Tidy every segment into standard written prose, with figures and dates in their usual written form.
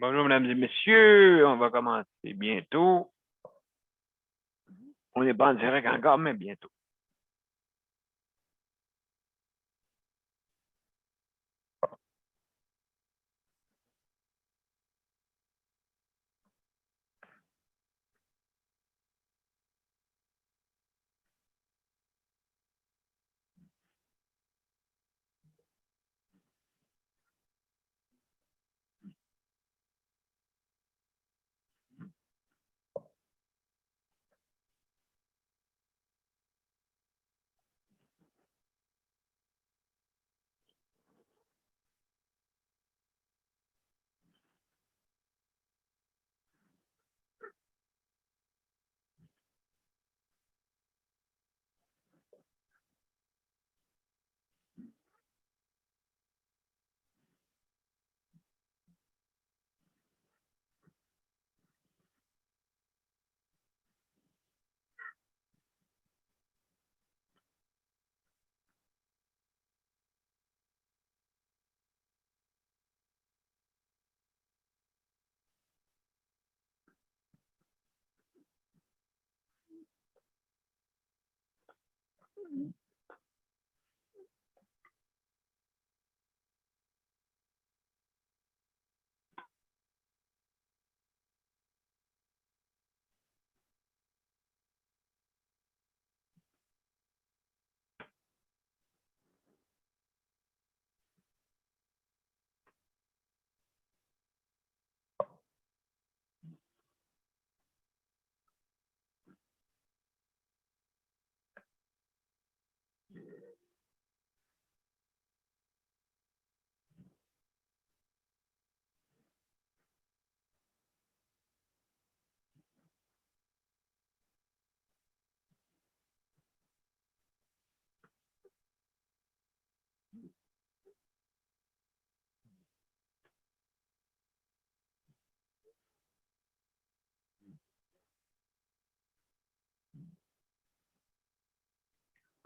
Bonjour, mesdames et messieurs. On va commencer bientôt. On n'est pas en direct encore, mais bientôt.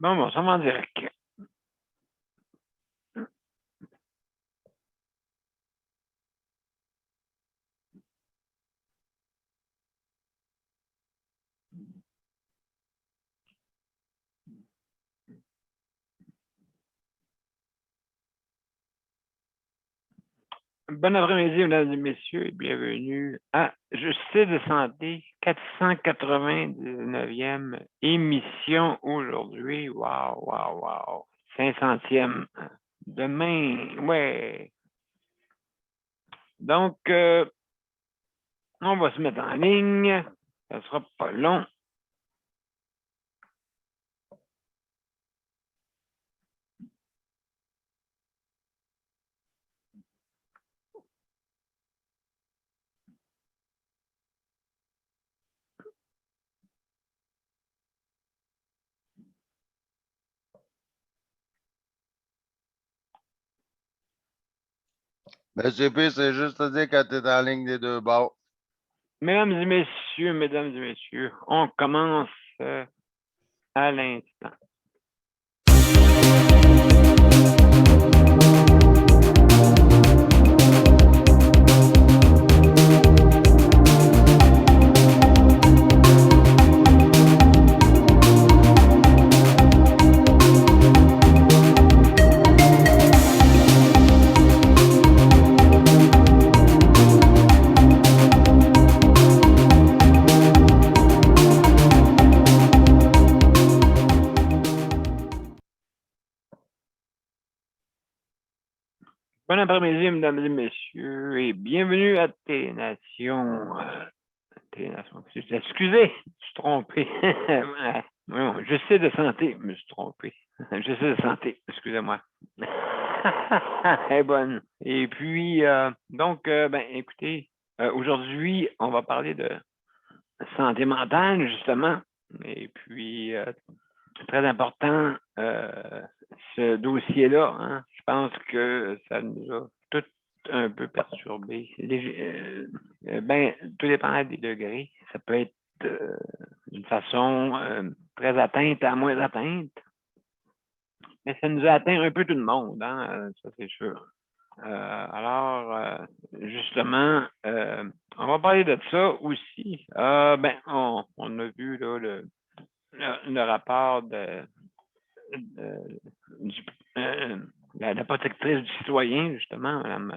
Bon, ça va en direct. Bon après-midi, mesdames et messieurs, et bienvenue à Justice de santé, 499e émission aujourd'hui. Wow, wow, wow. 500e demain, ouais. Donc, on va se mettre en ligne. Ça sera pas long. Monsieur P, c'est juste à dire quand tu es en ligne des deux bords. Mesdames et messieurs, on commence à l'instant. Bon après-midi, mesdames et messieurs, et bienvenue à Ténation. Ténation. Excusez, je suis trompé. Je sais de santé, je me suis trompé. Je sais de santé, excusez-moi. Elle est bonne. Et puis, donc, ben, écoutez, aujourd'hui, on va parler de santé mentale, justement. Et puis, très important, ce dossier-là. Hein. Je pense que ça nous a tout un peu perturbé. Ben, tout dépend des degrés. Ça peut être d'une façon très atteinte à moins atteinte. Mais ça nous a atteint un peu tout le monde, hein? Ça c'est sûr. Alors, justement, on va parler de ça aussi. Ben, on a vu là, le rapport du, la protectrice du citoyen, justement, Mme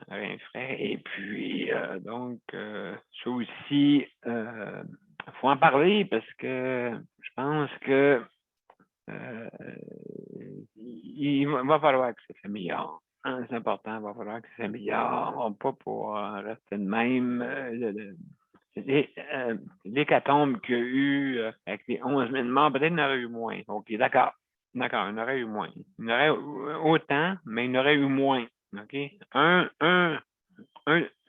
Rinfret. Et puis, donc, ça aussi, il faut en parler parce que je pense que il va falloir que ça s'améliore. Hein, c'est important, il va falloir que ça s'améliore, pas pour rester de même. L'hécatombe qu'il y a eu avec les 11 000 morts, peut-être il y en aurait eu moins. OK, d'accord. D'accord, il y en aurait eu moins. Il y en aurait autant, mais il y en aurait eu moins. OK?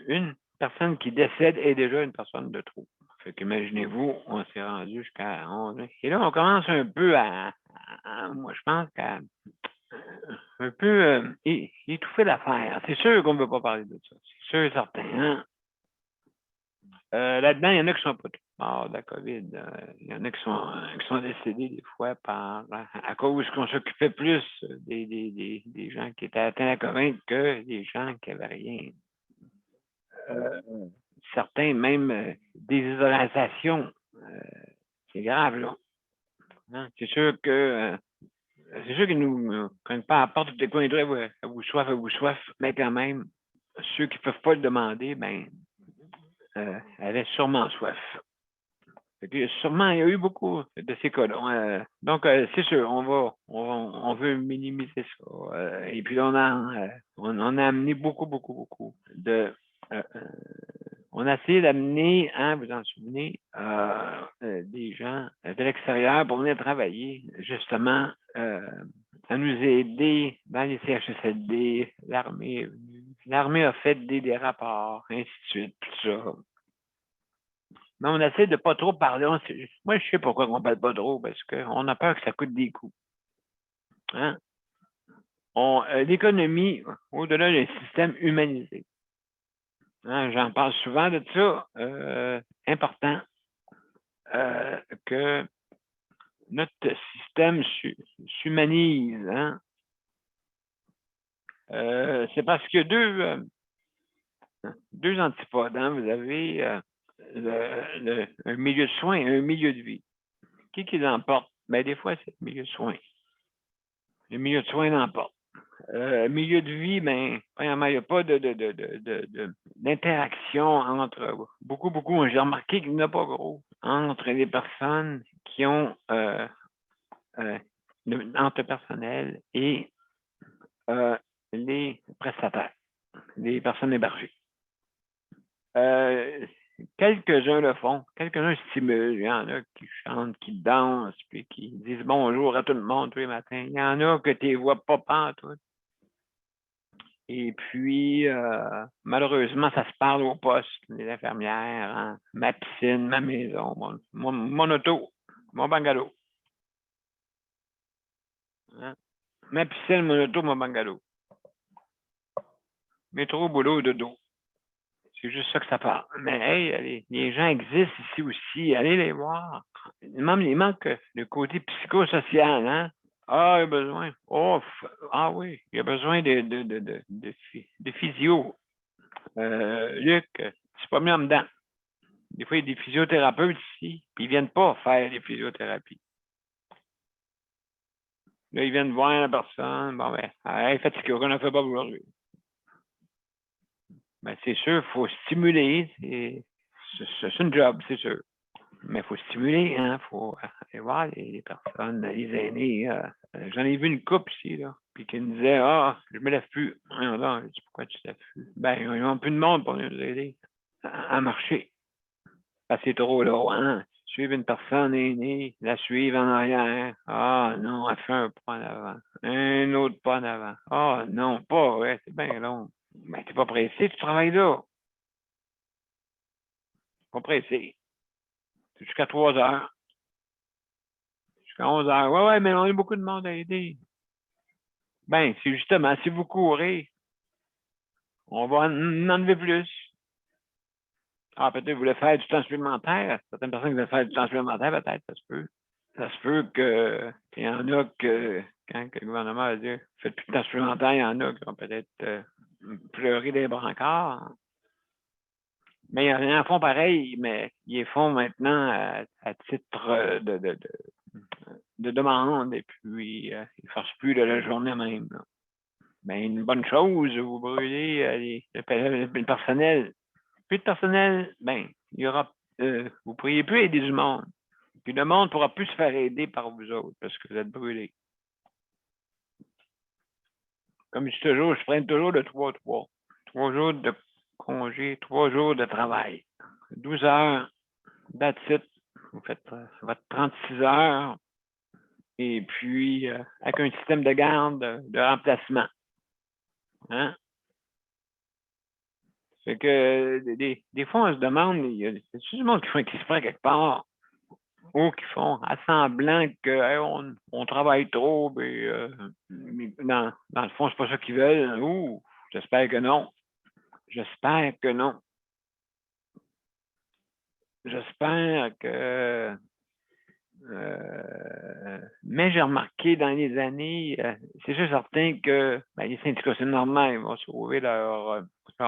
Une personne qui décède est déjà une personne de trop. Fait qu'imaginez-vous, on s'est rendu jusqu'à 11 000. Et là, on commence un peu moi, je pense qu'à un peu étouffer l'affaire. C'est sûr qu'on ne veut pas parler de ça. C'est sûr et certain. Hein? Là-dedans, il y en a qui sont pas tous morts de la COVID. Il y en a qui sont décédés des fois à cause qu'on s'occupait plus des gens qui étaient atteints de la COVID que des gens qui n'avaient rien. Certains même des isolations. C'est grave, là. Hein? C'est sûr que nous ne prennent pas à la porte tous les coins de rue, à vous soif, mais quand même, ceux qui ne peuvent pas le demander, ben, avaient sûrement soif. Sûrement, il y a eu beaucoup de ces cas-là. Donc, c'est sûr, on veut minimiser ça. Et puis, on a amené beaucoup de. On a essayé d'amener, hein, vous en souvenez, des gens de l'extérieur pour venir travailler, justement, à nous aider dans les CHSLD. L'armée a fait des rapports, ainsi de suite, tout ça. Mais on essaie de ne pas trop parler. Moi, je sais pourquoi on ne parle pas trop, parce qu'on a peur que ça coûte des coûts. Hein? L'économie, au-delà d'un système humanisé. Hein, j'en parle souvent de ça. Important que notre système s'humanise. Hein? C'est parce qu'il y a deux antipodes. Hein? Vous avez un milieu de soins et un milieu de vie. Qui l'emporte? Ben, des fois, c'est le milieu de soins. Le milieu de soins l'emporte. Milieu de vie, ben, premièrement, il n'y a pas d'interaction entre beaucoup, j'ai remarqué qu'il n'y en a pas gros, entre les personnes qui ont entre personnel et les prestataires, les personnes hébergées. Quelques-uns le font, quelques-uns stimulent, il y en a qui chantent, qui dansent, puis qui disent bonjour à tout le monde tous les matins. Il y en a que tu ne vois pas pantoute. Et puis, malheureusement, ça se parle au poste, les infirmières, hein? Ma piscine, ma maison, mon auto, mon bungalow. Hein? Ma piscine, mon auto, mon bungalow. Métro, boulot, dodo. C'est juste ça que ça parle. Mais hey, les gens existent ici aussi. Allez les voir. Il manque le côté psychosocial, hein? Ah, il y a besoin. Oh, oui, il y a besoin de physio. Luc, c'est pas mis en dedans. Des fois, il y a des physiothérapeutes ici, puis ils ne viennent pas faire des physiothérapies. Là, ils viennent voir la personne. Bon, ben, elle est fatiguée, on ne fait pas aujourd'hui. Ben, c'est sûr, il faut stimuler. C'est une job, c'est sûr. Mais il faut stimuler, hein. Il faut aller voir les personnes, les aînés. J'en ai vu une couple ici, là, puis qui me disait ah, je me lève plus. Non, je dis pourquoi tu ne te lèves plus? Ben, ils n'ont plus de monde pour nous aider à marcher. C'est trop loin. Suivre une personne aînée, la suivre en arrière. Ah non, elle fait un pas en avant. Un autre pas en avant. Ah non, pas, ouais, c'est bien long. Mais t'es pas pressé, tu travailles là. Pas pressé. C'est jusqu'à 3 heures. Jusqu'à 11 heures. Ouais, mais on a beaucoup de monde à aider. Ben, c'est justement, si vous courez, on va en enlever plus. Ah, peut-être que vous voulez faire du temps supplémentaire. Certaines personnes veulent faire du temps supplémentaire, peut-être, ça se peut. Ça se peut qu'il y en a que, quand le gouvernement a dit faites plus de temps supplémentaire, il y en a qui vont peut-être pleurer des brancards. Mais ils en font pareil, mais ils les font maintenant à titre de demande et puis ils ne forcent plus de la journée même. Là. Mais une bonne chose, vous brûlez le personnel. Plus de personnel, ben, il y aura, vous ne pourriez plus aider du monde. Puis le monde ne pourra plus se faire aider par vous autres parce que vous êtes brûlés. Comme je dis toujours, je prends toujours le 3-3. 3 jours de congé, 3 jours de travail. 12 heures, that's it. Vous faites votre 36 heures. Et puis, avec un système de garde, de remplacement. Hein? Fait que des fois, on se demande, il y a du monde qui se prend quelque part ou qui font à semblant qu'on travaille trop, mais dans le fond, c'est pas ça qu'ils veulent. Ouh, j'espère que non. J'espère que non. J'espère que... mais j'ai remarqué dans les années, c'est sûr certain que les syndicats, c'est normal, ils vont sauver leur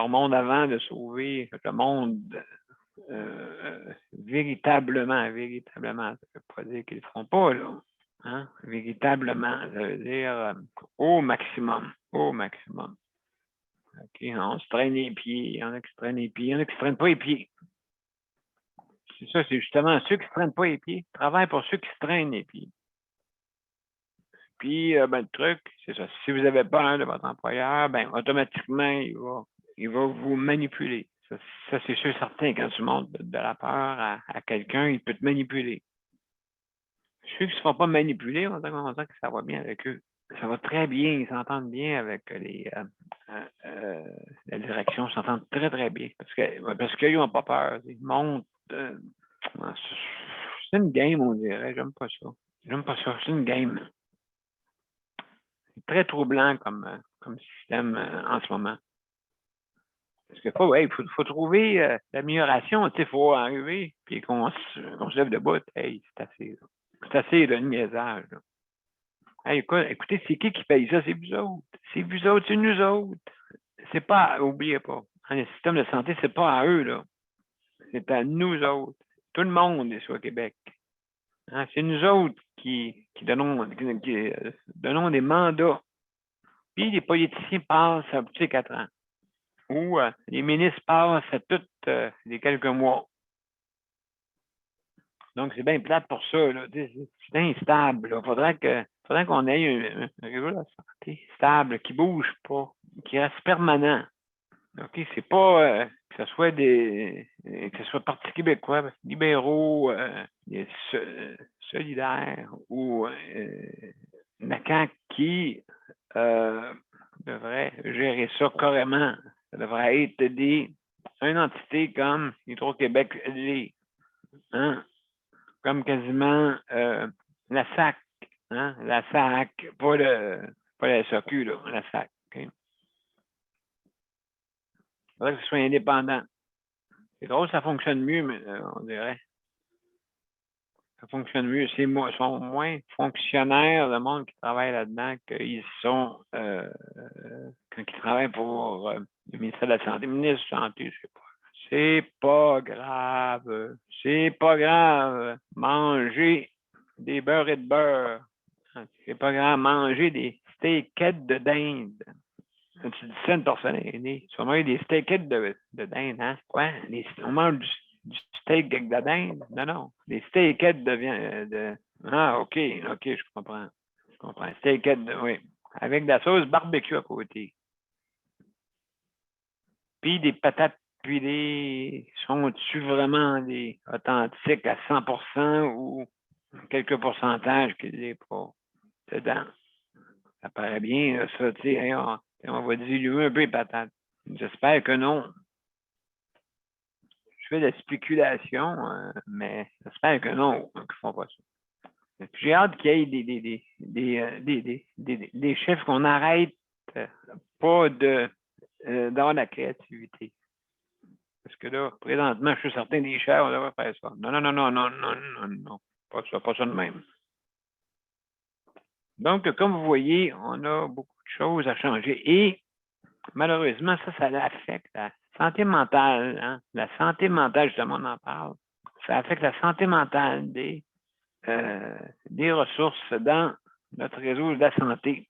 monde avant de sauver le monde véritablement. Ça ne veut pas dire qu'ils ne le feront pas, là. Hein? Véritablement, ça veut dire au maximum. Au maximum. OK, on se traîne les pieds, il y en a qui se traînent les pieds, il y en a qui ne se traînent pas les pieds. C'est ça, c'est justement ceux qui ne se traînent pas les pieds. Travaille pour ceux qui se traînent les pieds. Puis, le truc, c'est ça. Si vous avez peur de votre employeur, automatiquement, il va vous manipuler. Ça c'est sûr certain. Quand tu montres de la peur à quelqu'un, il peut te manipuler. Ceux qui ne se font pas manipuler, on dirait que ça va bien avec eux. Ça va très bien. Ils s'entendent bien avec la direction. Ils s'entendent très, très bien. Parce qu'ils n'ont pas peur. Ils montent. C'est une game, on dirait. J'aime pas ça. C'est une game. C'est très troublant comme système en ce moment. Parce qu'il faut trouver l'amélioration. Il faut arriver puis qu'on se lève debout. Hey, c'est assez. C'est assez le niaisage. Hey, écoutez, c'est qui paye ça? C'est vous autres. C'est vous autres, c'est nous autres. C'est pas, oubliez pas. Le système de santé, c'est pas à eux, là. C'est à nous autres. Tout le monde est sur le Québec. Hein? C'est nous autres qui donnons des mandats. Puis les politiciens passent à tous les 4 ans. Ou les ministres passent à tous les quelques mois. Donc, c'est bien plate pour ça. C'est instable. Il faudrait qu'on ait un réseau de la santé stable, qui ne bouge pas, qui reste permanent. OK, c'est pas que ce soit Parti québécois, libéraux, solidaires ou la CAQ qui devrait gérer ça carrément. Ça devrait être une entité comme Hydro-Québec, hein? Comme quasiment la SAC, hein? La SAC, pas la SAQ, là, la SAC. Okay? Il faudrait que ce soit indépendant. C'est drôle, ça fonctionne mieux, mais on dirait. Ça fonctionne mieux. Ils sont moins fonctionnaires, le monde qui travaille là-dedans, qu'ils sont quand ils travaillent pour le ministère de la Santé. Le ministre de la Santé, je sais pas. C'est pas grave. C'est pas grave. Manger des beurres et de beurre. C'est pas grave. Manger des steakettes de dinde. Quand tu dis ça, une personne aînée, tu vas manger des steakettes de dinde, hein? Quoi? On mange du steak avec de la dinde? Non. Des steakettes de viande. Ah, OK, je comprends. Steakettes, oui. Avec de la sauce barbecue à côté. Puis des patates pilées, sont-tu vraiment des authentiques à 100% ou quelques pourcentages qui ne l'est pas dedans? Ça paraît bien, ça, tu sais, hey, on va diluer un peu les patates. J'espère que non. Je fais de la spéculation, mais j'espère que non, qu'ils ne font pas ça. J'ai hâte qu'il y ait des chefs qu'on arrête pas d'avoir la créativité. Parce que là, présentement, je suis certain des chefs, on devrait faire ça. Non. Pas ça de même. Donc, comme vous voyez, on a beaucoup de choses à changer. Et malheureusement, ça affecte la santé mentale. Hein? La santé mentale, justement, on en parle. Ça affecte la santé mentale des ressources dans notre réseau de la santé.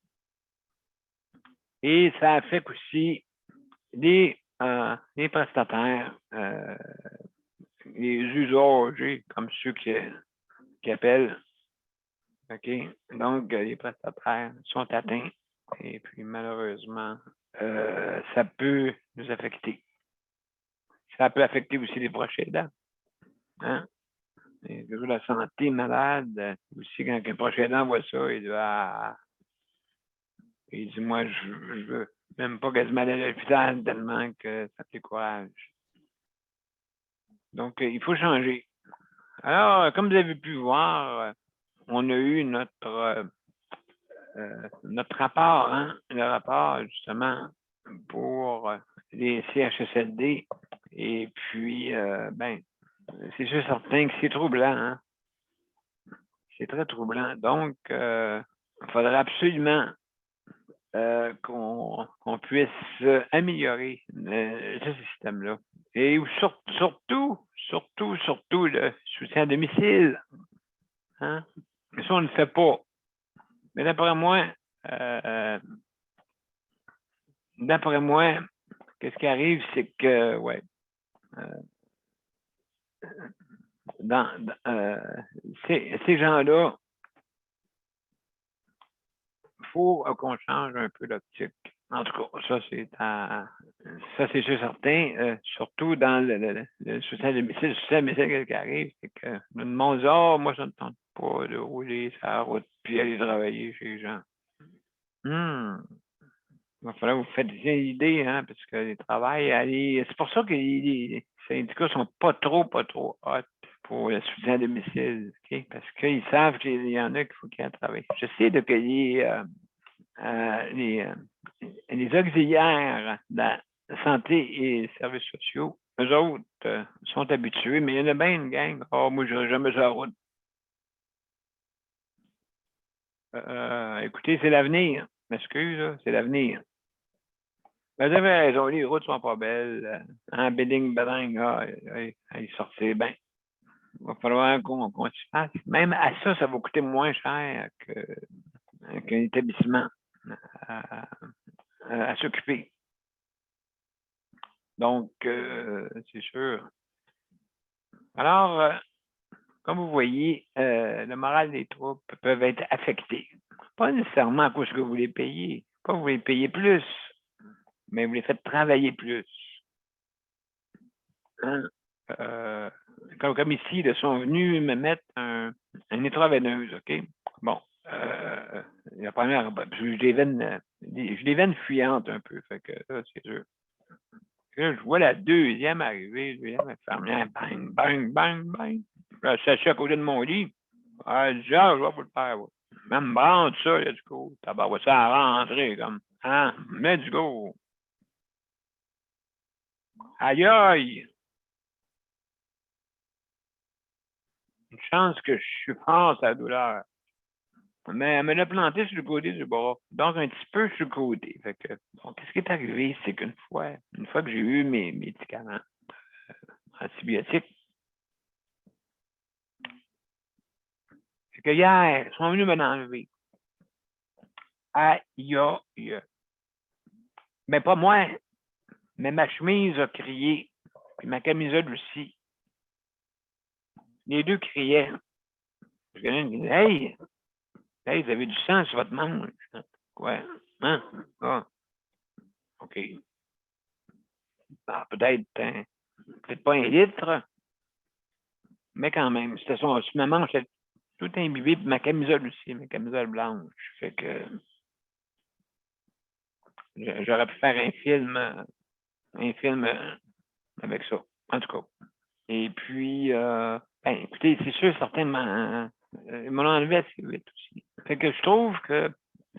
Et ça affecte aussi les prestataires, les usagers, comme ceux qui appellent. OK? Donc, les prestataires sont atteints. Et puis, malheureusement, ça peut nous affecter. Ça peut affecter aussi les proches aidants. Hein? La santé malade, aussi, quand un proche aidant voit ça, il dit, moi, je veux même pas quasiment aller à l'hôpital tellement que ça fait courage. Donc, il faut changer. Alors, comme vous avez pu voir, on a eu notre rapport, hein, le rapport justement pour les CHSLD. Et puis, c'est sûr certain que c'est troublant. Hein? C'est très troublant. Donc, il faudrait absolument qu'on puisse améliorer ce système-là. Et surtout, le soutien à domicile. Hein? Mais ça, on ne le fait pas. Mais d'après moi, qu'est-ce qui arrive, c'est que, ouais, ces gens-là, il faut qu'on change un peu l'optique. En tout cas, ça, c'est sûr certain. Surtout dans le soutien à domicile. Le soutien à domicile, qu'est-ce qui arrive, c'est que le monde dit, oh, moi, ça ne tente pas de rouler sur la route puis aller travailler chez les gens. Il va falloir que vous fassiez une idée, hein, parce que les travails, c'est pour ça que les syndicats sont pas trop hot pour le soutien à domicile, okay? Parce qu'ils savent qu'il y en a qu'il faut qu'ils travaillent. Je sais que les auxiliaires de la santé et services sociaux, eux autres sont habitués, mais il y en a bien une gang. Oh, moi, je n'irai jamais sur la route. Écoutez, c'est l'avenir. M'excuse, c'est l'avenir. Ben, vous avez raison, les routes sont pas belles. En bidding, bading, ils sortaient bien. Il va falloir qu'on s'y fasse. Même à ça, ça va coûter moins cher qu'un établissement à s'occuper. Donc, c'est sûr. Alors, comme vous voyez, le moral des troupes peuvent être affectés. Pas nécessairement à cause que vous les payez. Pas que vous les payez plus, mais vous les faites travailler plus. Hein? Comme ici, ils sont venus me mettre un intraveineuse, OK? Bon. La première, je les veines fuyantes un peu, fait que là, c'est sûr. Là, je vois la deuxième arriver, deuxième infirmière, bang, bang, bang, bang. Là, je suis à côté de mon lit. Je dis, je vais vous le faire, ouais. Même branche ça, let's go. Tabarouette, ça a rentré comme, hein, let's go. Aïe, aïe. Une chance que je suis fort à la douleur. Mais elle me l'a planté sur le côté du bras. Donc, un petit peu sur le côté. Fait que, bon, qu'est-ce qui est arrivé? C'est une fois que j'ai eu mes médicaments antibiotiques, c'est que hier, ils sont venus me l'enlever. Aïe, aïe. Mais pas moi. Mais ma chemise a crié. Puis ma camisole aussi. Les deux criaient. Je me disais, hey, vous avez du sang sur votre manche. Quoi? Hein? Ah. OK. Ah, peut-être pas 1 litre, mais quand même. C'était sur ma manche, tout imbibé, puis ma camisole aussi, ma camisole blanche. Fait que j'aurais pu faire un film avec ça, en tout cas. Et puis, écoutez, c'est sûr, certains ils m'ont enlevé assez vite aussi. Fait que je trouve que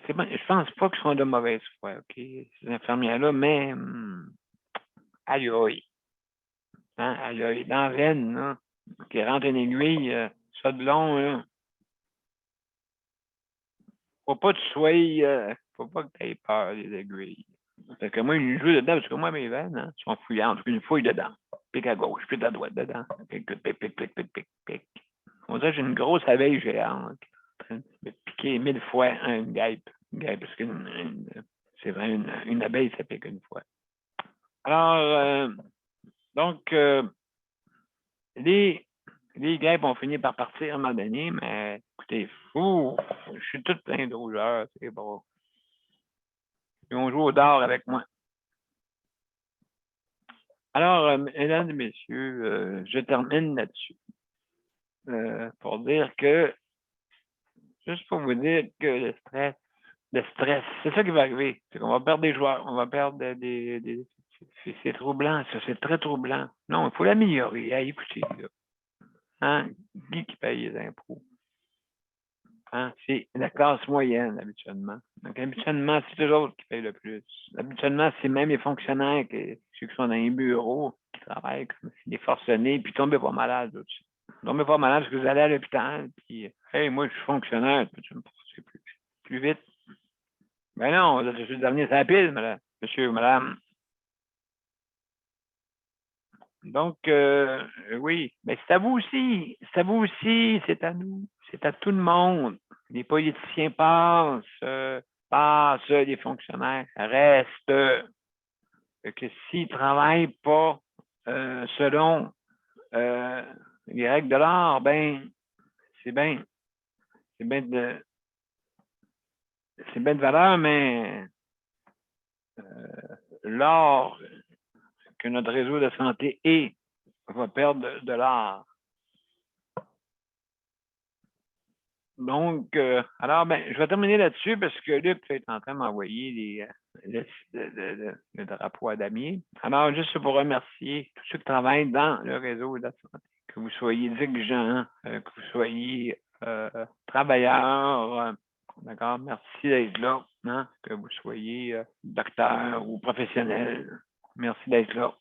c'est bon, je pense pas qu'ils sont de mauvaise foi, OK, ces infirmières-là, mais aïe aïe. Hein, aïe aïe, dans la veine, là, qui rentre une aiguille, ça de long, là. Faut pas que tu sois, faut pas que tu aies peur des aiguilles. Fait que moi, je joue dedans parce que moi, mes veines hein, sont fouillantes. Une fouille dedans. Pique à gauche, pique à droite dedans. Pique, pique, pique, pique, pique, pique, pique. On dirait que j'ai une grosse abeille géante qui est en train de me piquer 1000 fois une guêpe. Une guêpe, parce que c'est vrai, une abeille, ça pique une fois. Alors, donc, les guêpes ont fini par partir à un moment donné, mais écoutez, fou, je suis tout plein de rougeur, c'est bon. Ils ont joué au dard avec moi. Alors, mesdames et messieurs, je termine là-dessus. Pour dire que, juste pour vous dire que le stress, c'est ça qui va arriver. C'est qu'on va perdre des joueurs, on va perdre c'est troublant, ça, c'est très troublant. Non, il faut l'améliorer. Hey, écoutez, là. Hein? Qui paye les impôts? Hein? C'est la classe moyenne, habituellement. Donc, habituellement, c'est eux autres qui payent le plus. Habituellement, c'est même les fonctionnaires, ceux qui sont dans les bureaux, qui travaillent comme des forcenés, puis tombez pas malade aussi. Tombez pas malade parce que vous allez à l'hôpital, puis, hey, moi, je suis fonctionnaire, peux-tu me passer plus vite? Ben non, je suis le dernier sur la pile, madame, monsieur, madame. Donc, oui, mais c'est à vous aussi. C'est à vous aussi, c'est à nous. C'est à tout le monde. Les politiciens passent, les fonctionnaires restent. Que s'ils ne travaillent pas selon les règles de l'art, ben, c'est bien. C'est bien de valeur, mais l'art que notre réseau de santé va perdre de l'art. Donc, alors, ben, je vais terminer là-dessus parce que Luc est en train de m'envoyer le drapeau à damier. Alors, juste pour remercier tous ceux qui travaillent dans le réseau de la santé, que vous soyez dirigeants, que vous soyez travailleurs, d'accord? Merci d'être là, hein? Que vous soyez docteur ou professionnel. Merci d'être là.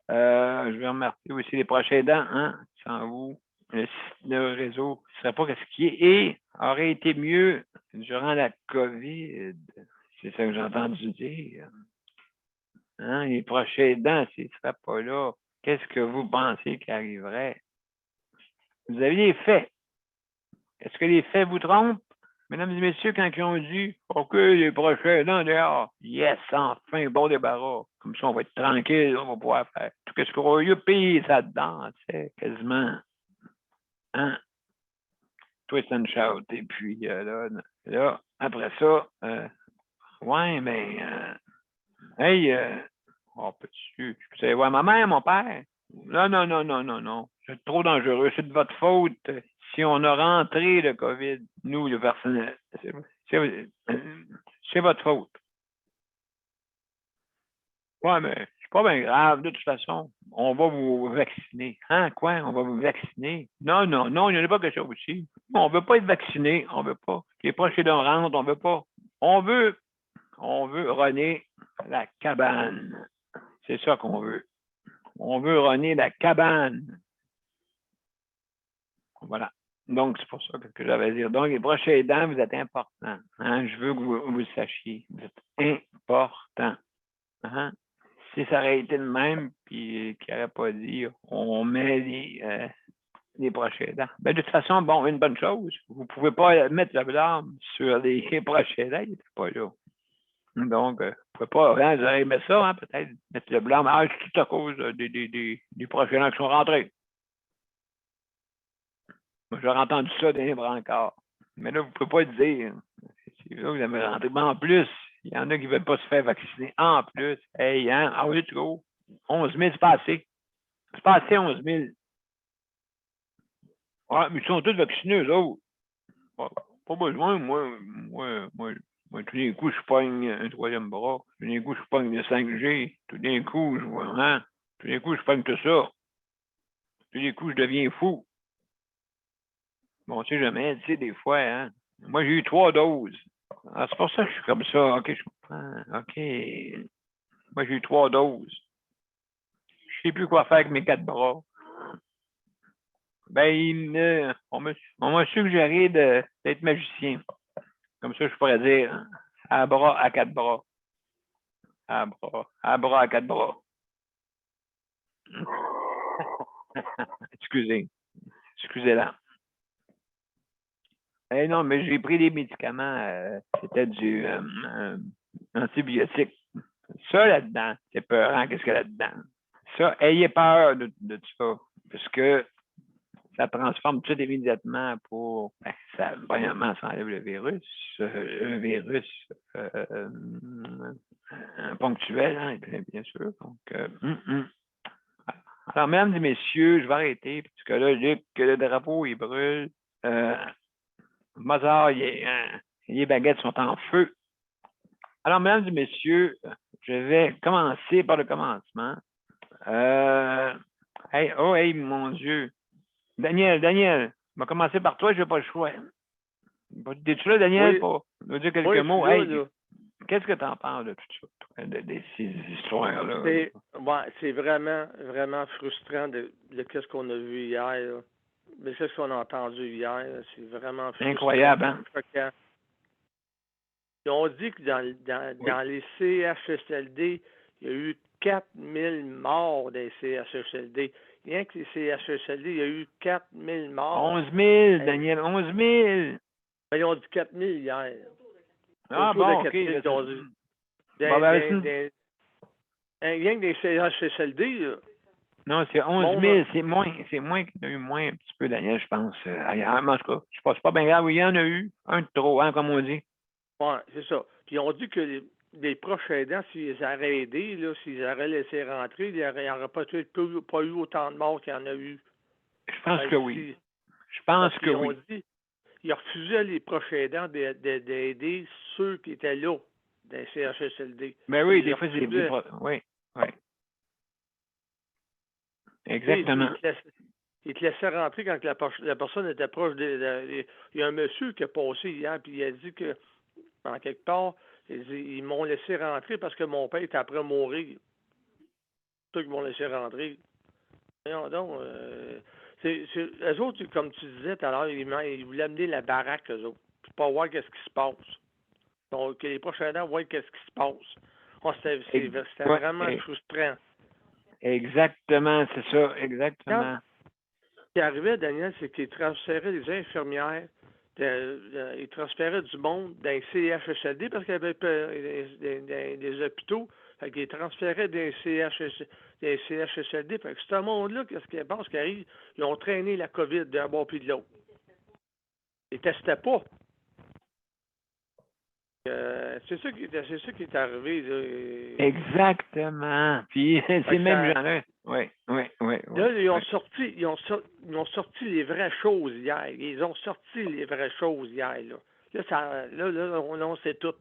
Je vais remercier aussi les proches aidants, hein? Sans vous, le réseau ne serait pas ce qui est et aurait été mieux durant la COVID. C'est ça que j'ai entendu dire. Hein? Les proches aidants, s'ils ne seraient pas là, qu'est-ce que vous pensez qui arriverait? Vous avez les faits. Est-ce que les faits vous trompent? Mesdames et messieurs, quand ils ont dit OK, les proches aidants dehors, yes, enfin, bon débarras. Comme ça, on va être tranquille, on va pouvoir faire tout ce qu'on a youpi, ça danse, quasiment. Hein? Twist and shout. Et puis là, après ça, ouais, mais hey, oh, peux-tu aller voir ma mère, mon père? Non, non, non, non, non, non. C'est trop dangereux. C'est de votre faute si on a rentré le COVID, nous, le personnel. C'est votre faute. Ouais, mais c'est pas bien grave. De toute façon, on va vous vacciner. Hein, quoi? On va vous vacciner? Non, non, non, il n'y en a pas que ça aussi. On ne veut pas être vacciné. On ne veut pas. Les proches d'un rentre, on ne veut pas. On veut René la cabane. C'est ça qu'on veut. On veut René la cabane. Voilà. Donc, c'est pour ça que j'avais à dire. Donc, les proches aidants, vous êtes importants. Hein? Je veux que vous le sachiez. Vous êtes importants. Hein? Si ça aurait été le même, puis qu'il n'aurait pas dit on met les proches aidants. Ben, de toute façon, bon, une bonne chose, vous ne pouvez pas mettre le blâme sur les proches aidants, ils n'étaient pas là. Donc, vous ne pouvez pas, hein, vous avez aimé ça, hein, peut-être, mettre le blâme. Ah, c'est tout à cause des proches aidants qui sont rentrés. Moi, j'aurais entendu ça d'un encore. Mais là, vous ne pouvez pas le dire. C'est là, vous avez rentré. Mais en plus, il y en a qui ne veulent pas se faire vacciner. En plus, hey, hein, ah oui, tu go. 11 000, c'est pas assez. C'est pas assez, 11 000. Ouais, mais ils sont tous vaccinés, eux autres. Pas besoin, moi, tout d'un coup, je pogne un troisième bras. Tout d'un coup, je pogne le 5G. Tout d'un coup, je vois, hein? Tout d'un coup, je pogne tout ça. Tout d'un coup, je deviens fou. Bon, on sait jamais, tu sais, des fois, hein? Moi, j'ai eu 3 doses. Ah, c'est pour ça que je suis comme ça. OK, je comprends. OK. Moi, j'ai eu 3 doses. Je sais plus quoi faire avec mes 4 bras. Ben, on m'a suggéré d'être magicien. Comme ça, je pourrais dire à bras, à 4 bras. À bras. À bras, à quatre bras. Excusez-la. Eh non, mais j'ai pris des médicaments. C'était du antibiotique. Ça, là-dedans, c'est peurant, qu'est-ce qu'il y a là-dedans? Ça, ayez peur de ça, parce que ça transforme tout immédiatement pour... ça, premièrement, ça enlève le virus. Ponctuel, hein, bien sûr. Donc, Alors, mesdames et messieurs, je vais arrêter, parce que là, Luc, le drapeau, il brûle. Mozart, les baguettes sont en feu. Alors, mesdames et messieurs, je vais commencer par le commencement. Hey, mon Dieu. Daniel, on va commencer par toi, je n'ai pas le choix. Es-tu là, Daniel, Oui, pour nous dire quelques oui, je mots? suis là, Hey, là. qu'est-ce que tu en penses de tout ça, de ces histoires-là? C'est vraiment, vraiment frustrant de ce qu'on a vu hier, là. Mais ce qu'on a entendu hier, là, c'est vraiment frustrant. Incroyable, hein? Choquant. Ils ont dit que dans les CHSLD, il y a eu 4000 morts des CHSLD. Rien que les CHSLD, il y a eu 4000 morts. 11 000, Daniel, 11 000! Ben, ils ont dit 4000 hier. Ah bon, OK. Ils ont dit. Rien que des CHSLD, là. Non, c'est 11 000. C'est moins qu'il y en a eu moins un petit peu, Daniel, je pense. Ailleurs, mais en tout cas, je pense pas bien grave. Il y en a eu un de trop, hein, comme on dit. Oui, c'est ça. Puis ils ont dit que les proches aidants, s'ils auraient aidé, là, s'ils auraient laissé rentrer, il n'y aurait pas eu autant de morts qu'il y en a eu. Je pense que oui. Je pense que oui. Dit, ils refusaient les proches aidants d'aider ceux qui étaient là, dans les CHSLD. Ben oui, des fois, c'est des... Oui. Exactement. Ils te laissaient rentrer quand la personne était proche il y a un monsieur qui a passé hier, puis il a dit que, en quelque part, ils m'ont laissé rentrer parce que mon père était après mourir. C'est eux qui m'ont laissé rentrer. Voyons donc, eux autres, comme tu disais tout à l'heure, ils voulaient amener la baraque, eux autres, pour pas voir qu'est-ce qui se passe. Donc, les prochains aidants voient qu'est-ce qui se passe. C'était vraiment frustrant. Exactement, c'est ça, exactement. Ce qui arrivait, Daniel, c'est qu'ils transféraient les infirmières, ils transféraient du monde dans les CHSLD parce qu'il y avait des hôpitaux. Fait qu'ils transféraient des CHSLD. Fait que ce monde-là, qu'est-ce qu'ils pensent qui arrive? Ils ont traîné la COVID d'un bord puis de l'autre. Ils ne testaient pas. C'est ça qui est arrivé. Là. Exactement. Puis c'est même genre-là. Oui. Là, ils ont sorti les vraies choses hier. Ils ont sorti les vraies choses hier. Là, on sait tout.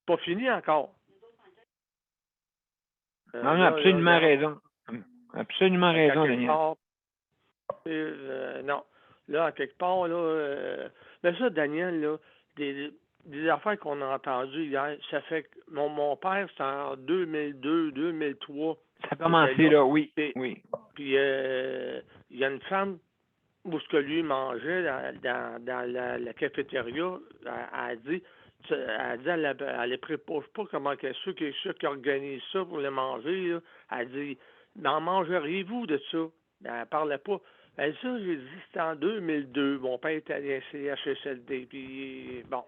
Pas fini encore. Non, absolument raison. Absolument raison, Daniel. Non. Là, à quelque part, là. Mais ça, Daniel, là, des affaires qu'on a entendues hier, ça fait que mon père, c'était en 2002, 2003. Ça a commencé là, oui. Oui. Puis, il y a une femme où ce que lui mangeait dans la cafétéria, elle a dit, elle a prépare pas comment ceux qui organisent ça pour le manger, là, elle dit, n'en mangeriez-vous de ça? Elle parlait pas. Elle dit ça, j'ai dit, c'était en 2002. Mon père était à la CHSLD. Puis, bon.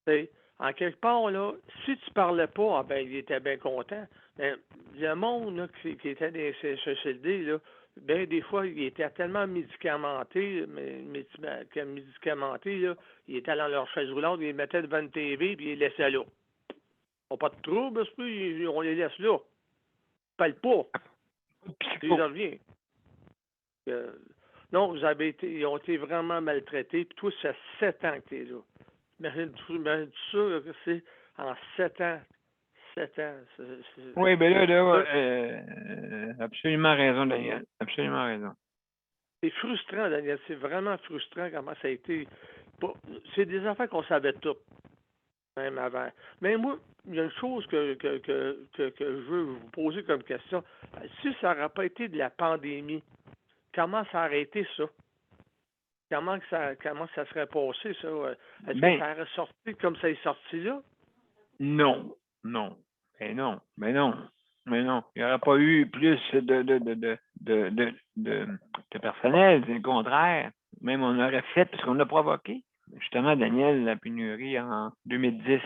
T'sais, en quelque part, là, si tu parlais pas, il était bien content. Mais le monde là, qui était dans les CHSLD, là, ben des fois, il était tellement médicamenté, là, il était dans leur chaise roulante, ils les mettaient devant une TV, puis ils les laissaient là. Pas de trouble, on les laisse là. Ils parlent pas. Puis ils reviennent. Non, ils ont été vraiment maltraités, puis toi, ça fait 7 ans que tu es là. Imagine ça, que c'est en 7 ans. 7 ans. Oui, ben là, absolument raison, Daniel. Absolument raison. C'est frustrant, Daniel. C'est vraiment frustrant comment ça a été. C'est des affaires qu'on savait toutes, même avant. Mais moi, il y a une chose que je veux vous poser comme question. Si ça n'aurait pas été de la pandémie, comment ça aurait été ça? Comment ça serait passé, ça? Est-ce que ça aurait sorti comme ça est sorti là? Non. Non. Mais non. Mais non. Mais non. Il n'y aurait pas eu plus de personnel. C'est le contraire. Même on aurait fait parce qu'on l'a provoqué. Justement, Daniel, la pénurie en 2010.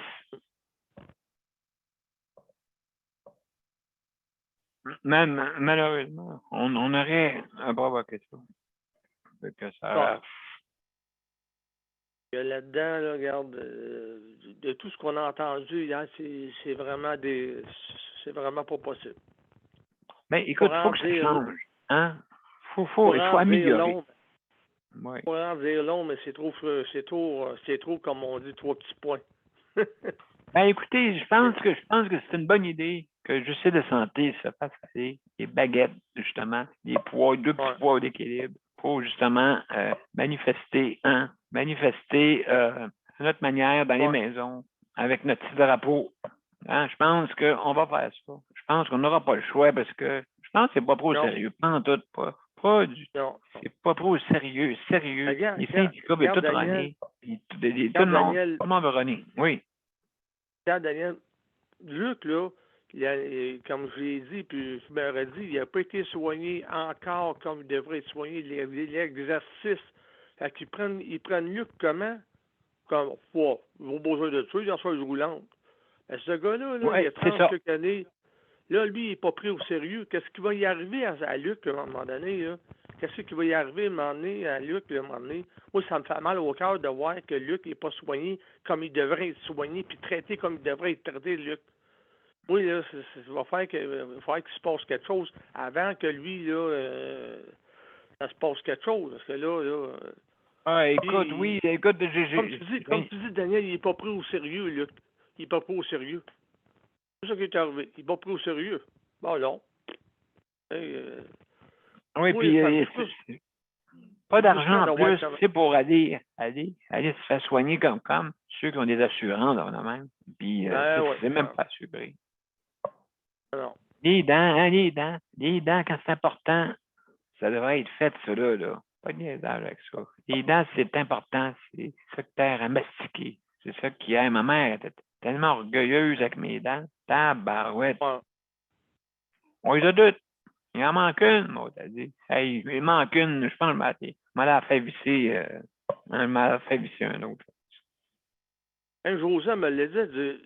Même, malheureusement, on aurait provoqué ça. Fait que ça. Là-dedans, là, regarde, de tout ce qu'on a entendu hier, c'est vraiment c'est vraiment pas possible. Ben, écoute, il faut que ça change. Hein? Il faut améliorer. Oui. Pour en dire long, mais c'est trop, comme on dit, 3 petits points. Ben, écoutez, je pense que c'est une bonne idée que le justice de santé se fasse passer des baguettes, justement, des poids, 2 petits poids d'équilibre pour justement manifester notre manière dans les maisons avec notre petit drapeau. Hein? Je pense qu'on va faire ça. Je pense qu'on n'aura pas le choix parce que je pense que c'est pas trop sérieux. Pas en tout, pas du tout. C'est pas trop sérieux. Regarde, les syndicats veulent tout runner. Puis tout le monde veut runner. Oui. Regarde, Daniel, Luc, là, comme je l'ai dit, puis je m'aurais dit, il n'a pas été soigné encore comme il devrait être soigné. L'exercice. Fait qu'ils prennent Luc comment? Comme, ils ont besoin de ça, il en chaise roulante. Ce gars-là, il a 30 quelques années. Là, lui, il n'est pas pris au sérieux. Qu'est-ce qui va y arriver à Luc, à un moment donné, là? Qu'est-ce qui va y arriver à un moment donné à Luc, à un moment donné? Moi, ça me fait mal au cœur de voir que Luc n'est pas soigné comme il devrait être soigné, puis traité comme il devrait être traité, Luc. Oui, là, il va falloir qu'il se passe quelque chose avant que lui, là, ça se passe quelque chose. Parce que là, écoute, comme tu dis, Daniel, il n'est pas pris au sérieux, Luc. Il n'est pas pris au sérieux. C'est ça qui est arrivé. Il n'est pas pris au sérieux. Bon, non. Oui, puis pas d'argent en plus, c'est pour aller se faire soigner comme ceux qui ont des assurances, là, même. Puis, c'est même pas assuré. Non. Les dents, quand c'est important, ça devrait être fait, ça, là. Pas de niaisage avec ça. Les dents, c'est important. C'est ça que t'as à mastiquer. C'est ça qui aime. Ma mère était tellement orgueilleuse avec mes dents. Tabarouette. On les a deux. Il en manque une, moi, t'as dit. Hey, il manque une, je pense que je m'en fait visser. Je m'en fait visser un autre. José me l'a dit,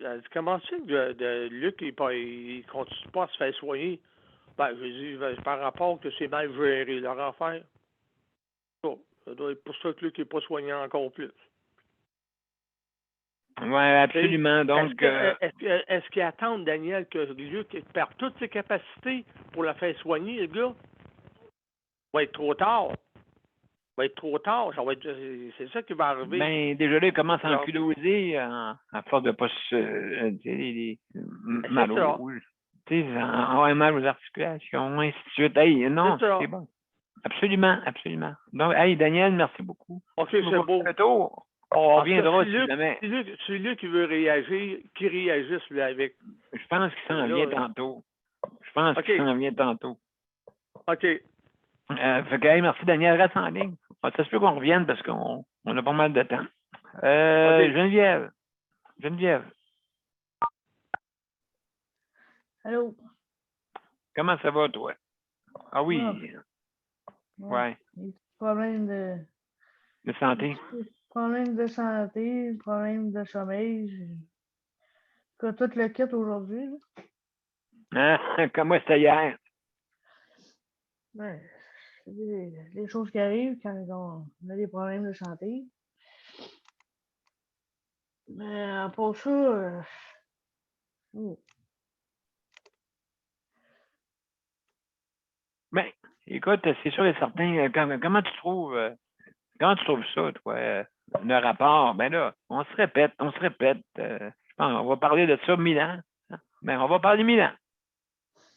elle dit, comment c'est que Luc, il continue pas à se faire soigner? Ben, je dis, par rapport que c'est mal géré, leur affaire. Ça doit être pour ça que Luc n'est pas soigné encore plus. Oui, absolument. Donc, est-ce qu'ils attendent, Daniel, que Luc perde toutes ses capacités pour le faire soigner, le gars? Ça va être trop tard. C'est ça qui va arriver. Ben, déjà là, il commence à enculoser à force de ne pas mal au rouge. Tu sais, avoir mal aux articulations, ainsi de suite. Hey, non, c'est bon. Absolument. Donc, hey, Daniel, merci beaucoup. OK, c'est beau. On reviendra si jamais. C'est lui qui veut réagir, qui réagisse lui avec. Je pense qu'il s'en vient tantôt. OK. Fait que, hey, merci, Daniel. Reste en ligne. Ça se peut qu'on revienne parce qu'on a pas mal de temps. Geneviève. Allô? Comment ça va, toi? Ah oui. Ouais. Problème de santé. Problème de santé, problème de sommeil. Tout le kit aujourd'hui. Comme moi, c'était hier. Ouais, c'est des choses qui arrivent quand on a des problèmes de santé. Mais à part ça, Ben, écoute, c'est sûr et certain. Comment tu trouves ça, toi, le rapport? Ben là, on se répète. Je pense on va parler de ça Milan. Ben, on va parler Milan.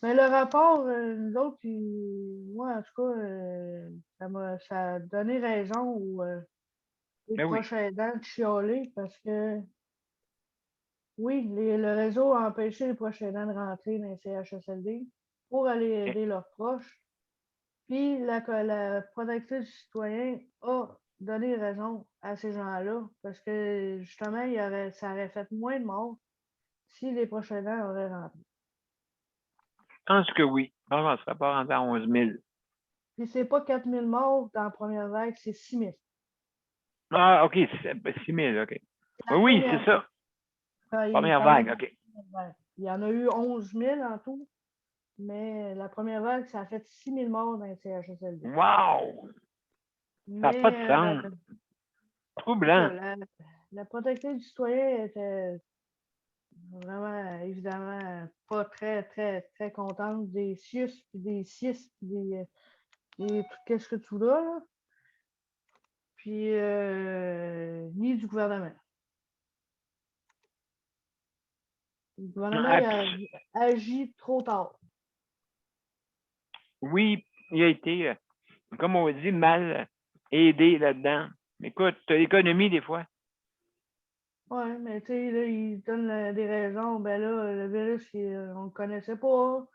Mais le rapport, nous autres, moi, en tout cas, ça a donné raison aux proches aidants de chialer parce que, oui, le réseau a empêché les proches aidants de rentrer dans les CHSLD pour aller aider leurs proches. Puis la protectrice du citoyen a donné raison à ces gens-là parce que, justement, ça aurait fait moins de morts si les prochains dents auraient rentré. Je pense que oui. Je pense qu'on ne serait pas rendu à 11 000. Puis c'est pas 4 000 morts dans la première vague, c'est 6 000. Ah, OK, 6 000, OK. Oui, c'est ça. Première vague, OK. Il y en a eu 11 000 en tout, mais la première vague, ça a fait 6 000 morts dans les CHSLD. Wow! Ça n'a pas de sens. Troublant. La protection du citoyen était vraiment, évidemment, pas très, très, très contente des CIUS, puis des CIS, puis qu'est-ce que tu voudras, là. Puis, ni du gouvernement. Le gouvernement agit trop tard. Oui, il a été, comme on dit, mal aidé là-dedans. Écoute, tu as l'économie des fois. Oui, mais tu sais, là, ils donnent des raisons. Ben là, le virus, on ne le connaissait pas.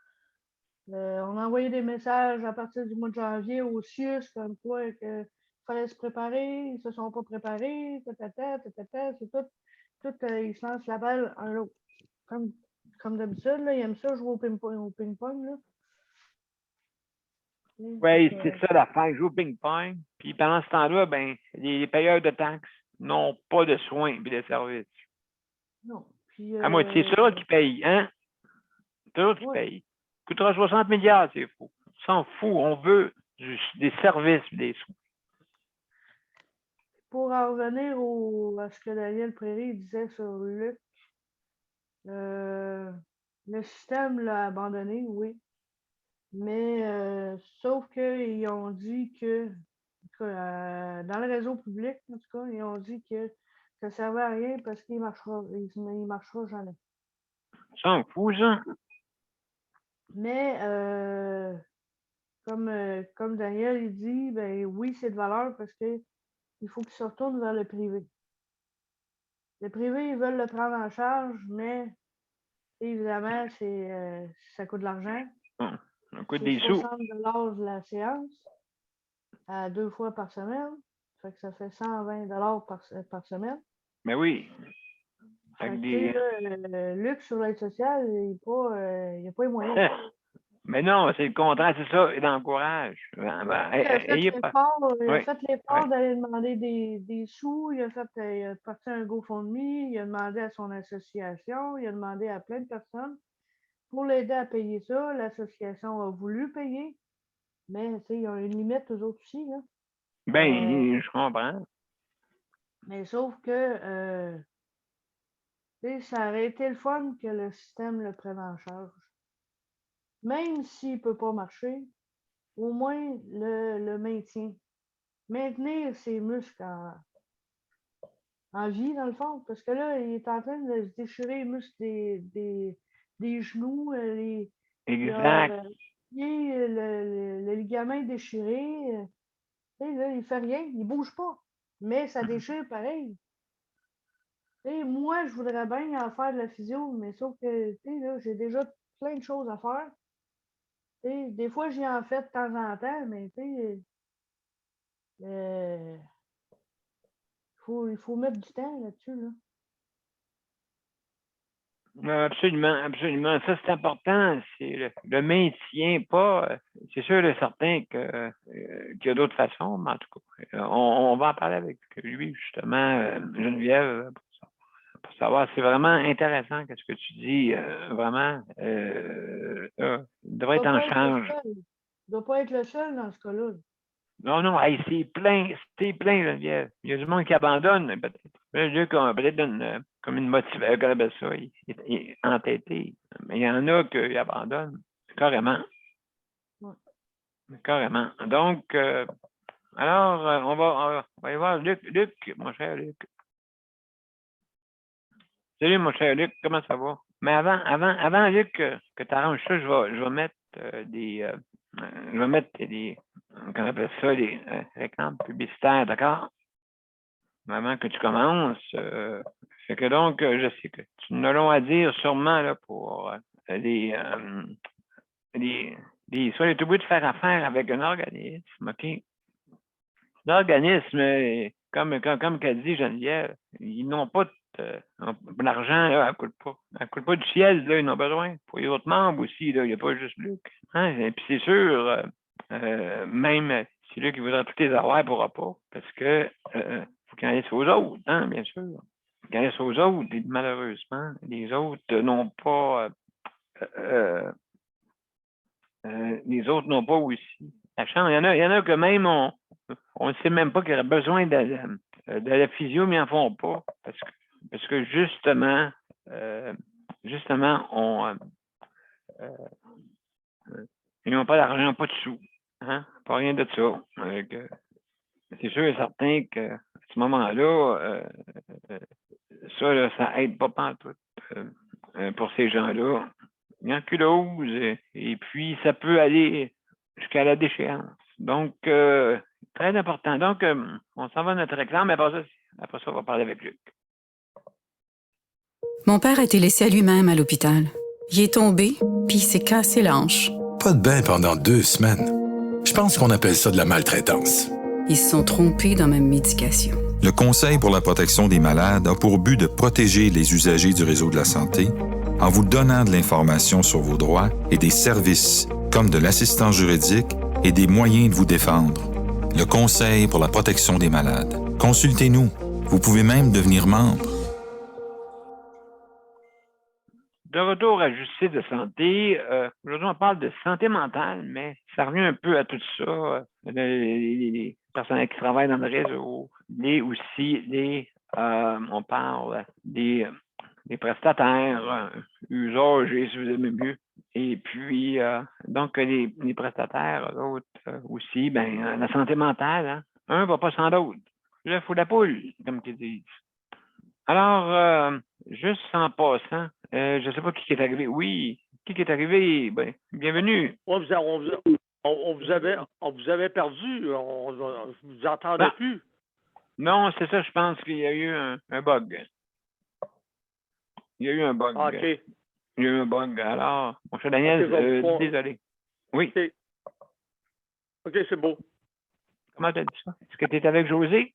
On a envoyé des messages à partir du mois de janvier aux CIUS, comme quoi qu'il fallait se préparer. Ils ne se sont pas préparés. C'est tout, ils se lancent la balle un l'autre. Comme d'habitude, là, ils aiment ça jouer au ping-pong, là. Oui, c'est ça l'affaire, jouer au ping-pong. Puis pendant ce temps-là, ben, les payeurs de taxes n'ont pas de soins et de services. Non. Puis, À moitié, c'est eux qui payent, hein? C'est eux qui payent. Ça coûtera 60 milliards, c'est fou. On s'en fout, on veut des services et des soins. Pour en revenir à ce que Daniel Prairie disait sur Luc, le système l'a abandonné, oui. Mais sauf qu'ils ont dit que, dans le réseau public, en tout cas, ils ont dit que ça ne servait à rien parce qu'il marchera jamais. Ça s'en fout, ça. Mais comme Daniel il dit, ben oui, c'est de valeur parce que il faut qu'ils se retournent vers le privé. Le privé, ils veulent le prendre en charge, mais évidemment, ça coûte de l'argent. Ça coûte C'est des sous. 60 $ la séance, à 2 fois par semaine. Fait que ça fait 120 $ par semaine. Mais oui. Fait que, Luc, sur l'aide sociale, il n'a pas les moyens. Mais non, c'est le contraire, c'est ça, il encourage. Il a fait l'effort d'aller demander des sous, il a parti un GoFundMe, il a demandé à son association, il a demandé à plein de personnes pour l'aider à payer ça. L'association a voulu payer, mais il y a une limite aux autres aussi, là. Ben, je comprends. Mais sauf que ça aurait été le fun que le système le prenne en charge. Même s'il ne peut pas marcher, au moins le maintien. Maintenir ses muscles en vie, dans le fond. Parce que là, il est en train de se déchirer les muscles des genoux, Exact. le ligament est déchiré. Là, il ne fait rien, il ne bouge pas. Mais ça déchire pareil. Moi, je voudrais bien en faire de la physio, mais sauf que là, j'ai déjà plein de choses à faire. Des fois, j'y en fais de temps en temps, mais il faut mettre du temps là-dessus. Là. Absolument, absolument. Ça, c'est important. C'est le maintien, pas. C'est sûr et certain qu'il y a d'autres façons, mais en tout cas, on va en parler avec lui, justement, Geneviève, pour savoir. C'est vraiment intéressant ce que tu dis. Vraiment. Il devrait être en change. Il ne doit pas être le seul dans ce cas-là. Non, non, hey, c'est plein, Geneviève. Il y a du monde qui abandonne, peut-être. Luc a peut-être comme une motivation, comme ça, il est entêté. Mais il y en a qui abandonnent, carrément. Ouais. Carrément. Donc, alors, on va aller voir Luc, mon cher Luc. Salut, mon cher Luc, comment ça va? Mais avant Luc, que tu arranges ça, je vais mettre qu'on appelle ça, des réclames publicitaires, d'accord? Avant que tu commences. Fait que donc, je sais que tu en as long à dire sûrement là, pour soit les obligé de faire affaire avec un organisme, OK? L'organisme, comme qu'a dit Geneviève, ils n'ont pas l'argent, là, elle coule pas du ciel, là, ils en ont besoin. Pour les autres membres aussi, là, il n'y a pas juste Luc. Hein? Et puis c'est sûr, même si Luc il voudrait toutes les avoir, il ne pourra pas. Parce que faut qu'il en laisse aux autres, hein, bien sûr. Faut qu'il en laisse aux autres, et malheureusement, les autres n'ont pas les autres n'ont pas aussi la chance. Il y en a que même on ne sait même pas qu'il y aurait besoin de la physio, mais ils n'en font pas. Parce que justement, ils n'ont pas d'argent, pas de sous. Hein? Pas rien de ça. C'est sûr et certain qu'à ce moment-là, ça, là, ça aide pas pantoute pour ces gens-là. Il y en a que et puis ça peut aller jusqu'à la déchéance. Donc, très important. Donc, on s'en va à notre réclame, mais après ça, on va parler avec Luc. Mon père a été laissé à lui-même à l'hôpital. Il est tombé, puis il s'est cassé la hanche. Pas de bain pendant 2 semaines. Je pense qu'on appelle ça de la maltraitance. Ils se sont trompés dans ma médication. Le Conseil pour la protection des malades a pour but de protéger les usagers du réseau de la santé en vous donnant de l'information sur vos droits et des services comme de l'assistance juridique et des moyens de vous défendre. Le Conseil pour la protection des malades. Consultez-nous. Vous pouvez même devenir membre. De retour à Justice de santé, aujourd'hui on parle de santé mentale, mais ça revient un peu à tout ça. Les personnels qui travaillent dans le réseau, on parle des prestataires, usagers si vous aimez mieux. Et puis, donc les prestataires, l'autre aussi, la santé mentale, hein, un va pas sans l'autre. Là, il faut la poule, comme ils disent. Alors, juste en passant, je ne sais pas qui est arrivé. Oui, qui est arrivé? Ben, bienvenue. On vous avait perdu. On ne vous entendait plus. Non, c'est ça, je pense qu'il y a eu un bug. Il y a eu un bug. OK. Il y a eu un bug. Alors, mon cher Daniel, désolé. Oui. OK, c'est beau. Comment tu as dit ça? Est-ce que tu es avec José?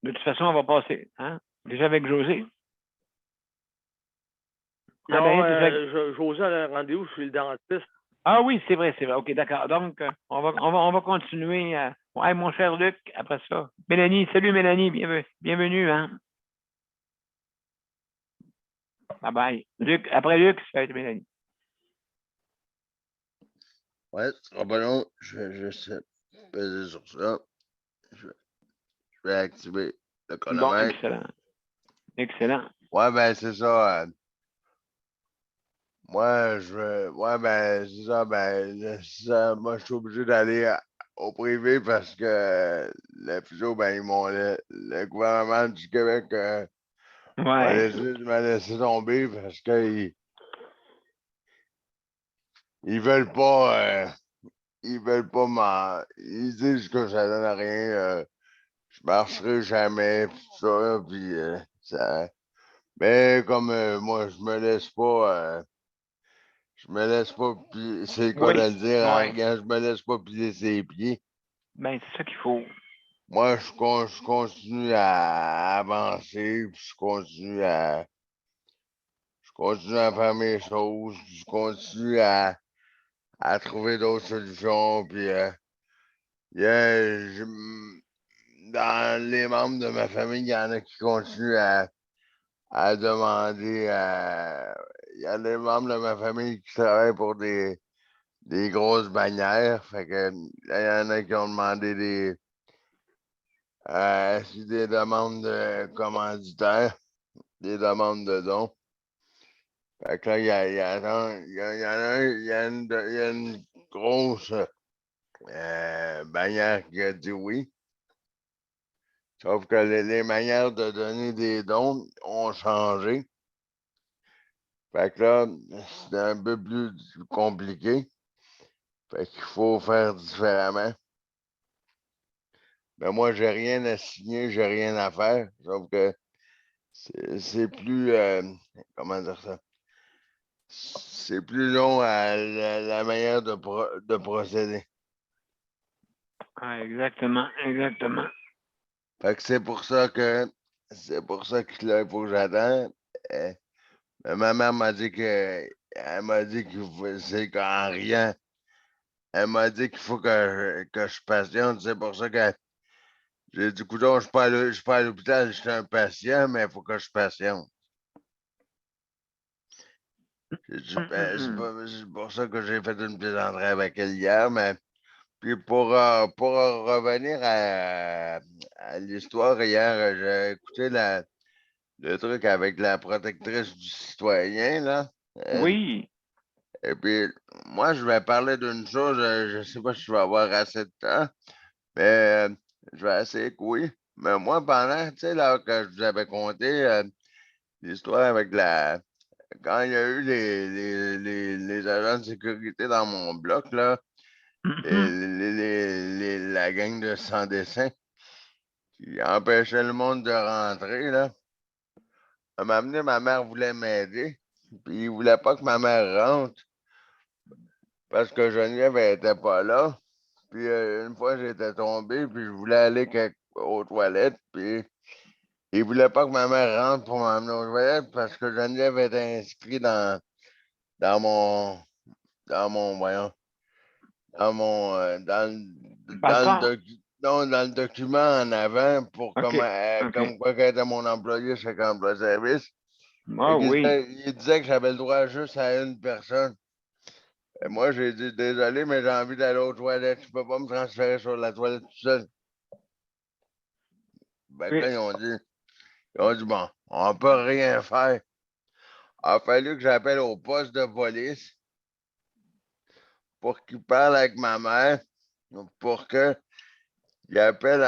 De toute façon, on va passer. Hein? Déjà avec José? Non, José a un rendez-vous chez le dentiste. Ah oui, c'est vrai. OK, d'accord. Donc, on va continuer. Ouais, mon cher Luc, après ça. Mélanie, salut Mélanie, bienvenue. Hein? Bye bye. Luc, après Luc, ça va être Mélanie. Ouais, ce sera pas long. Je vais juste peser sur ça. Je vais activer le chronomètre. Bon, excellent. Ouais, ben, c'est ça. Moi, c'est ça. Moi, je suis obligé d'aller au privé parce que le physio, le gouvernement du Québec m'a laissé tomber parce qu'ils veulent pas. Ils veulent pas ils disent que ça donne à rien. Je marcherai jamais, pis tout ça, puis ça. Mais comme moi, je me laisse pas. C'est quoi de le dire, hein, je me laisse pas piler ses pieds. Ben, c'est ça qu'il faut. Moi, je continue à avancer, puis je continue à faire mes choses, puis je continue à trouver d'autres solutions, puis dans les membres de ma famille, il y en a qui continuent à demander. Il y a des membres de ma famille qui travaillent pour des grosses bannières. Fait que il y en a qui ont demandé des demandes de commanditaires, des demandes de dons. Fait que là, il y a une grosse bannière qui a dit oui. Sauf que les manières de donner des dons ont changé. Fait que là, c'est un peu plus compliqué. Fait qu'il faut faire différemment. Mais moi, j'ai rien à signer, j'ai rien à faire. Sauf que c'est plus, comment dire ça? C'est plus long à la manière de procéder. Ah, exactement. Fait que c'est pour ça qu'il faut que j'attende. Mais ma mère m'a dit elle m'a dit c'est qu'en rien. Elle m'a dit qu'il faut que je patiente. C'est pour ça que j'ai dit, coudonc, je suis pas à l'hôpital, je suis un patient, mais il faut que je patiente. J'ai dit, c'est pour ça que j'ai fait une plaisanterie avec elle hier, mais puis pour revenir à l'histoire, hier, j'ai écouté le truc avec la protectrice du citoyen, là. Oui. Et puis, moi, je vais parler d'une chose, je ne sais pas si je vais avoir assez de temps, mais je vais essayer que oui. Mais moi, pendant, tu sais, là, que je vous avais conté l'histoire avec quand il y a eu les agents de sécurité dans mon bloc, là, la gang de sans-dessin qui empêchait le monde de rentrer, là. À un moment donné, ma mère voulait m'aider, puis il voulait pas que ma mère rentre parce que Geneviève n'était pas là. Puis une fois, j'étais tombé, puis je voulais aller aux toilettes, puis il voulait pas que ma mère rentre pour m'emmener aux toilettes parce que Geneviève était inscrite dans mon, voyons, Passeport. dans le document en avant pour OK. OK. comme quoi qu'elle était mon employé chez Emploi Service. Ah oui. Il disait que j'avais le droit juste à une personne. Et moi, j'ai dit, désolé, mais j'ai envie d'aller aux toilettes. Tu peux pas me transférer sur la toilette tout seul. Ben, Oui. là, ils ont dit, bon, on peut rien faire. Il a fallu que j'appelle au poste de police pour qu'il parle avec ma mère, pour qu'il appelle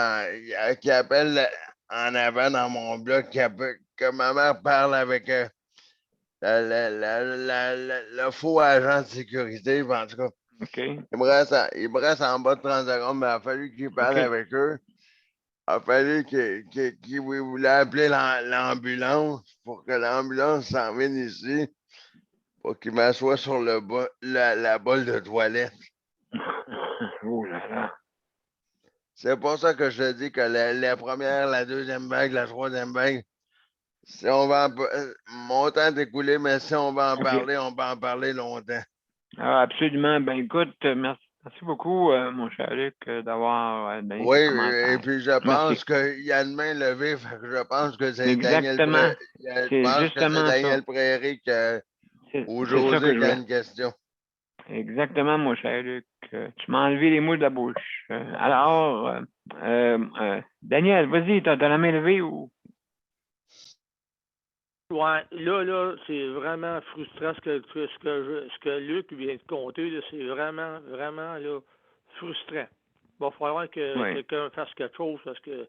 en avant dans mon bloc, que ma mère parle avec le faux agent de sécurité. En tout cas, OK. il me reste en bas de 30 secondes, mais il a fallu qu'il parle OK. avec eux. Il a fallu qu'il voulait appeler l'ambulance pour que l'ambulance s'en vienne ici pour qu'il m'assoie sur la bolle de toilette. Oh là là. C'est pour ça que je te dis que la première, la deuxième vague, la troisième vague, si on va mon temps est écoulé, mais si on va en OK. parler, on va en parler longtemps. Ah, absolument. Ben écoute, merci beaucoup, mon cher Luc, d'avoir donné Oui, tes et commentaires. puis je pense Merci. qu'il y a une main levée, fait que je pense que c'est Exactement. Je C'est pense que c'est justement ça. Daniel Prairie ou C'est ça que José je qui a veux. une question. Exactement, mon cher Luc. Tu m'as enlevé les mots de la bouche. Alors, Daniel, vas-y, t'as la main levée ou? Ouais, là, c'est vraiment frustrant ce que Luc vient de compter. Là, c'est vraiment, vraiment là, frustrant. Il va falloir que Oui. quelqu'un fasse quelque chose parce que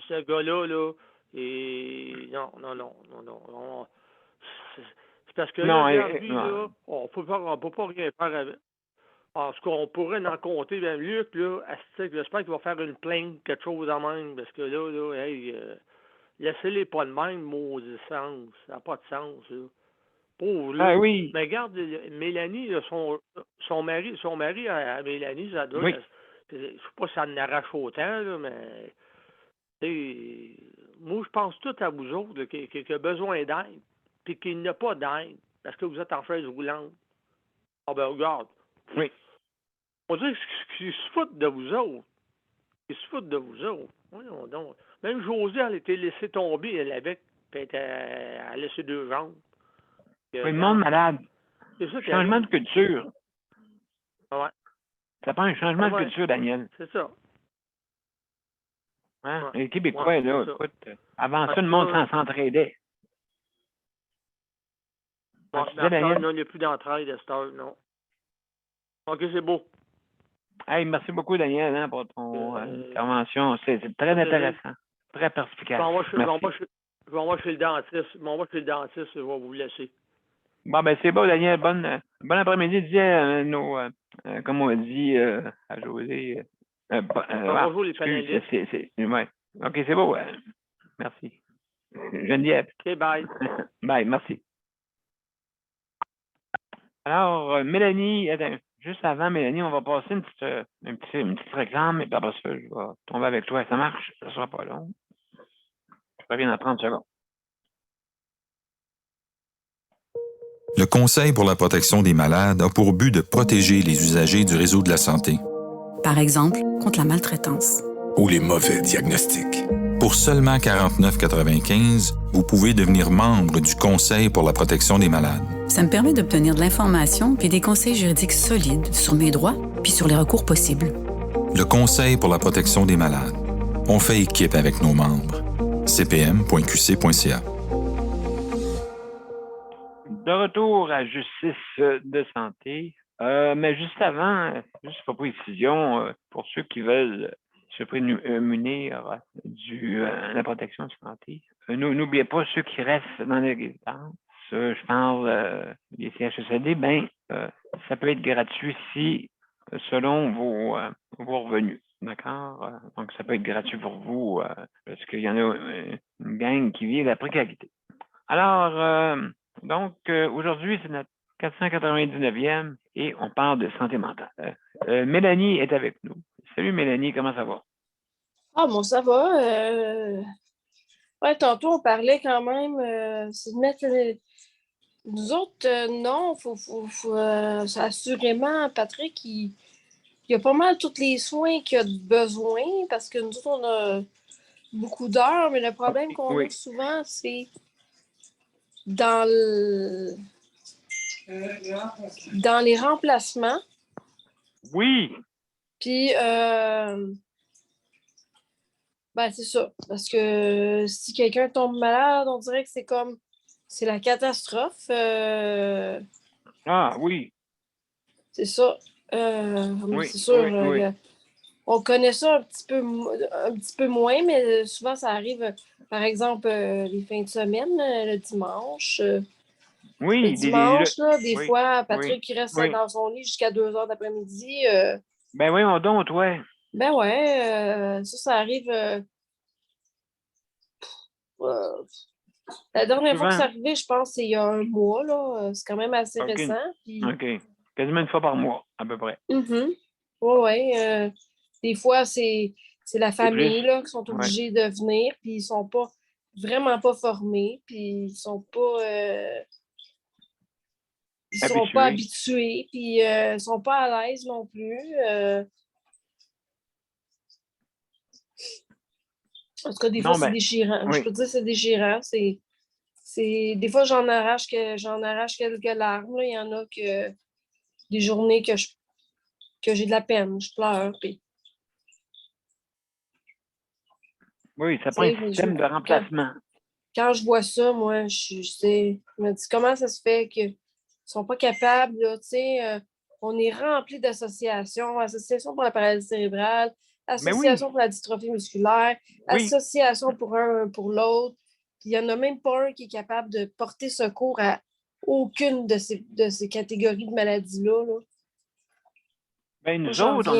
ce gars-là, là, et non. C'est parce que là, Non, regarde, lui, non. là, on peut pas rien faire avec. En tout cas, on pourrait en compter, ben Luc, là, j'espère qu'il va faire une plainte, quelque chose en même, parce que là, hey, laissez-les pas de même, maudit sens. Ça n'a pas de sens, là. Pauvre, là. Ah oui, Mais regarde, Mélanie, là, son mari à Mélanie, ça doit. oui. Je sais pas si ça en arrache autant, là, mais. Moi, je pense tout à vous autres, là, qui a besoin d'aide, puis qu'il n'a pas d'aide, parce que vous êtes en chaise roulante. Ah ben, regarde. Oui. On dirait qu'ils se foutent de vous autres. Ils se foutent de vous autres. Voyons donc. Même Josée, elle était laissée tomber, elle avec, puis elle a laissé 2 jambes. Oui, le monde malade. C'est ça qui Changement arrive. de culture. Ouais. Ça prend un changement de Ouais. culture, Daniel. C'est ça. Hein? Ouais. Les Québécois, Ouais, là, c'est ça. écoute, avant En ça, le tout monde cas, s'entraidait. bon, Tu disais, mais à cette heure, Daniel? non, il n'y a plus d'entraide à cette heure, non. OK, c'est beau. Hey, merci beaucoup, Daniel, hein, pour ton intervention. C'est très intéressant. Très perspicace. Je m'en vais chez le dentiste. Je vais vous laisser. Bon, ben, c'est beau, Daniel. Bon après-midi. Disais comme on dit à José. Bonjour, les panélistes. Ouais. OK, c'est beau. Merci. Geneviève. OK, bye. Bye, merci. Alors, Mélanie, attends, juste avant, Mélanie, on va passer une petite réclame, et puis après ça, je vais tomber avec toi. Ça marche? Ça sera pas long. reviens dans 30 secondes. Le Conseil pour la protection des malades a pour but de protéger les usagers du réseau de la santé. Par exemple, contre la maltraitance. Ou les mauvais diagnostics. Pour seulement 49,95 $, vous pouvez devenir membre du Conseil pour la protection des malades. Ça me permet d'obtenir de l'information puis des conseils juridiques solides sur mes droits puis sur les recours possibles. Le Conseil pour la protection des malades. On fait équipe avec nos membres. cpm.qc.ca. De retour à Justice de santé. Mais juste avant, juste pour précision, pour ceux qui veulent se prémunir de la protection de santé, n'oubliez pas ceux qui restent dans les résidences. Je parle des CHSLD, ça peut être gratuit si selon vos revenus. D'accord? Donc, ça peut être gratuit pour vous parce qu'il y en a une gang qui vit la précarité. Alors, aujourd'hui, c'est notre 499e et on parle de santé mentale. Mélanie est avec nous. Salut Mélanie, comment ça va? Ah bon, ça va. Ouais, tantôt, on parlait quand même, c'est de mettre... Nous autres, non, faut assurément, Patrick, il y a pas mal tous les soins qu'il a besoin parce que nous autres, on a beaucoup d'heures, mais le problème qu'on a souvent, c'est dans les remplacements. Oui. Puis, c'est ça. Parce que si quelqu'un tombe malade, on dirait que c'est la catastrophe. Ah oui. C'est ça. Oui, c'est sûr. oui. On connaît ça un petit peu moins, mais souvent, ça arrive, par exemple, les fins de semaine, le dimanche. Oui. Le dimanche, des oui, fois, Patrick qui reste dans son lit jusqu'à 2 heures d'après-midi. Ben oui, on donne, ouais. Ben ouais, ça arrive. La dernière fois que c'est arrivé, je pense, c'est il y a un mois, là. C'est quand même assez récent. Puis... OK. Quasiment une fois par mois, à peu près. Oui. Des fois, c'est la famille là, qui sont obligés de venir, puis ils sont vraiment pas formés, puis ils sont pas habitués, puis ils sont pas à l'aise non plus. En tout cas, des fois, c'est déchirant. Je peux dire que c'est déchirant. Des fois, j'en arrache quelques larmes. Là. Il y en a que des journées que j'ai de la peine. Je pleure. Puis... Oui, ça prend un système de remplacement. Quand je vois ça, moi, je me dis comment ça se fait qu'ils ne sont pas capables. Là, on est rempli d'associations, associations pour la paralysie cérébrale, association pour la dystrophie musculaire, association pour un, pour l'autre. Puis il n'y en a même pas un qui est capable de porter secours à aucune de ces catégories de maladies-là. Là. Ben, nous autres,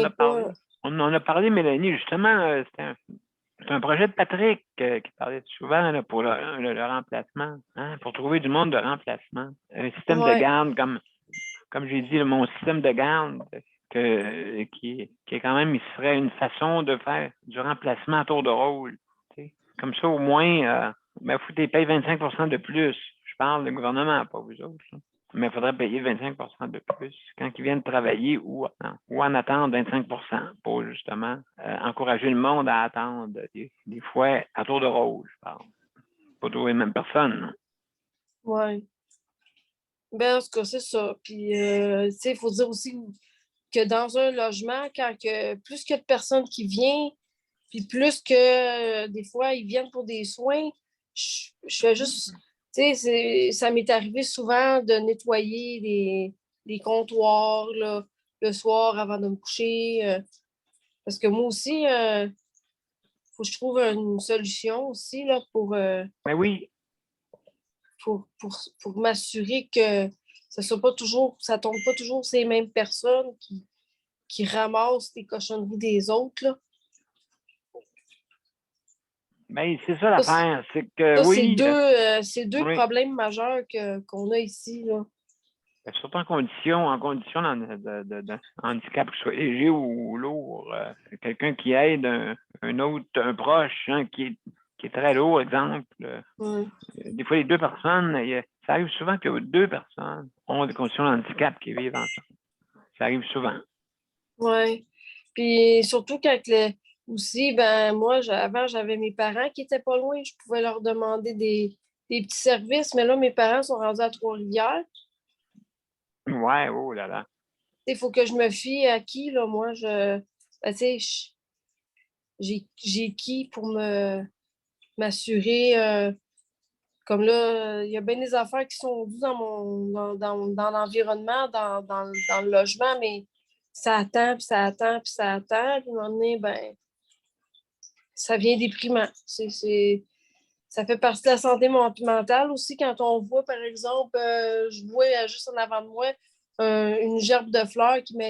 on en a parlé, Mélanie, justement, c'est un projet de Patrick qui parlait souvent là, pour le remplacement, pour trouver du monde de remplacement. Un système de garde, comme j'ai dit, mon système de garde, qui est quand même, il serait une façon de faire du remplacement à tour de rôle. T'sais. Comme ça, au moins, il faut que tu payes 25% de plus. Je parle du gouvernement, pas vous autres. Là. Mais il faudrait payer 25% de plus quand ils viennent travailler ou en attendre 25% pour justement encourager le monde à attendre des fois à tour de rôle, je parle. Pas toujours les mêmes personnes. Oui. Ben, en tout cas, c'est ça. Puis, il faut dire aussi que dans un logement, plus qu'il y a de personnes qui viennent, puis plus que des fois, ils viennent pour des soins, je fais juste... ça m'est arrivé souvent de nettoyer les comptoirs là, le soir avant de me coucher. Parce que moi aussi, il faut que je trouve une solution aussi là, pour m'assurer que ça tombe pas toujours ces mêmes personnes qui ramassent les cochonneries des autres. Là. Ben, c'est ça l'affaire. C'est que c'est deux problèmes majeurs qu'on a ici. Là. Surtout en condition de handicap, que ce soit léger ou lourd. Quelqu'un qui aide un proche qui est qui est très lourd, exemple. Ouais. Des fois, les deux personnes, ça arrive souvent que deux personnes ont des conditions de handicap qui vivent ensemble. Ça arrive souvent. Oui. Puis surtout quand aussi, ben moi, avant, j'avais mes parents qui étaient pas loin. Je pouvais leur demander des petits services, mais là, mes parents sont rendus à Trois-Rivières. Ouais, oh là là. Il faut que je me fie à qui, là, moi, ben, tu sais, j'ai qui pour m'assurer. Comme là, il y a bien des affaires qui sont dues dans l'environnement, dans le logement, mais ça attend, puis ça attend, puis ça attend. Puis à un moment donné, ben, ça vient déprimant. Ça fait partie de la santé mentale aussi quand on voit, par exemple, je vois juste en avant de moi une gerbe de fleurs qui m'a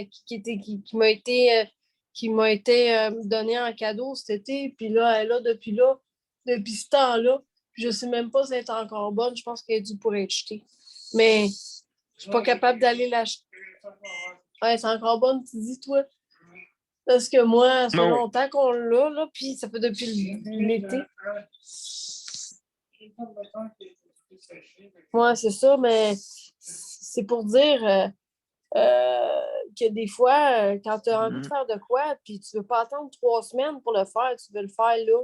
été donnée en cadeau cet été. Puis là, elle est là depuis ce temps-là. Je ne sais même pas si elle est encore bonne. Je pense qu'elle est due pour être jetée. Mais je ne suis pas capable d'aller l'acheter. Ouais, c'est encore bonne, tu dis, toi? Parce que moi, ça fait longtemps qu'on l'a, là, puis ça fait depuis l'été. Ouais, c'est ça, mais c'est pour dire que des fois, quand tu as envie de faire de quoi, puis tu ne veux pas attendre 3 semaines pour le faire, tu veux le faire là.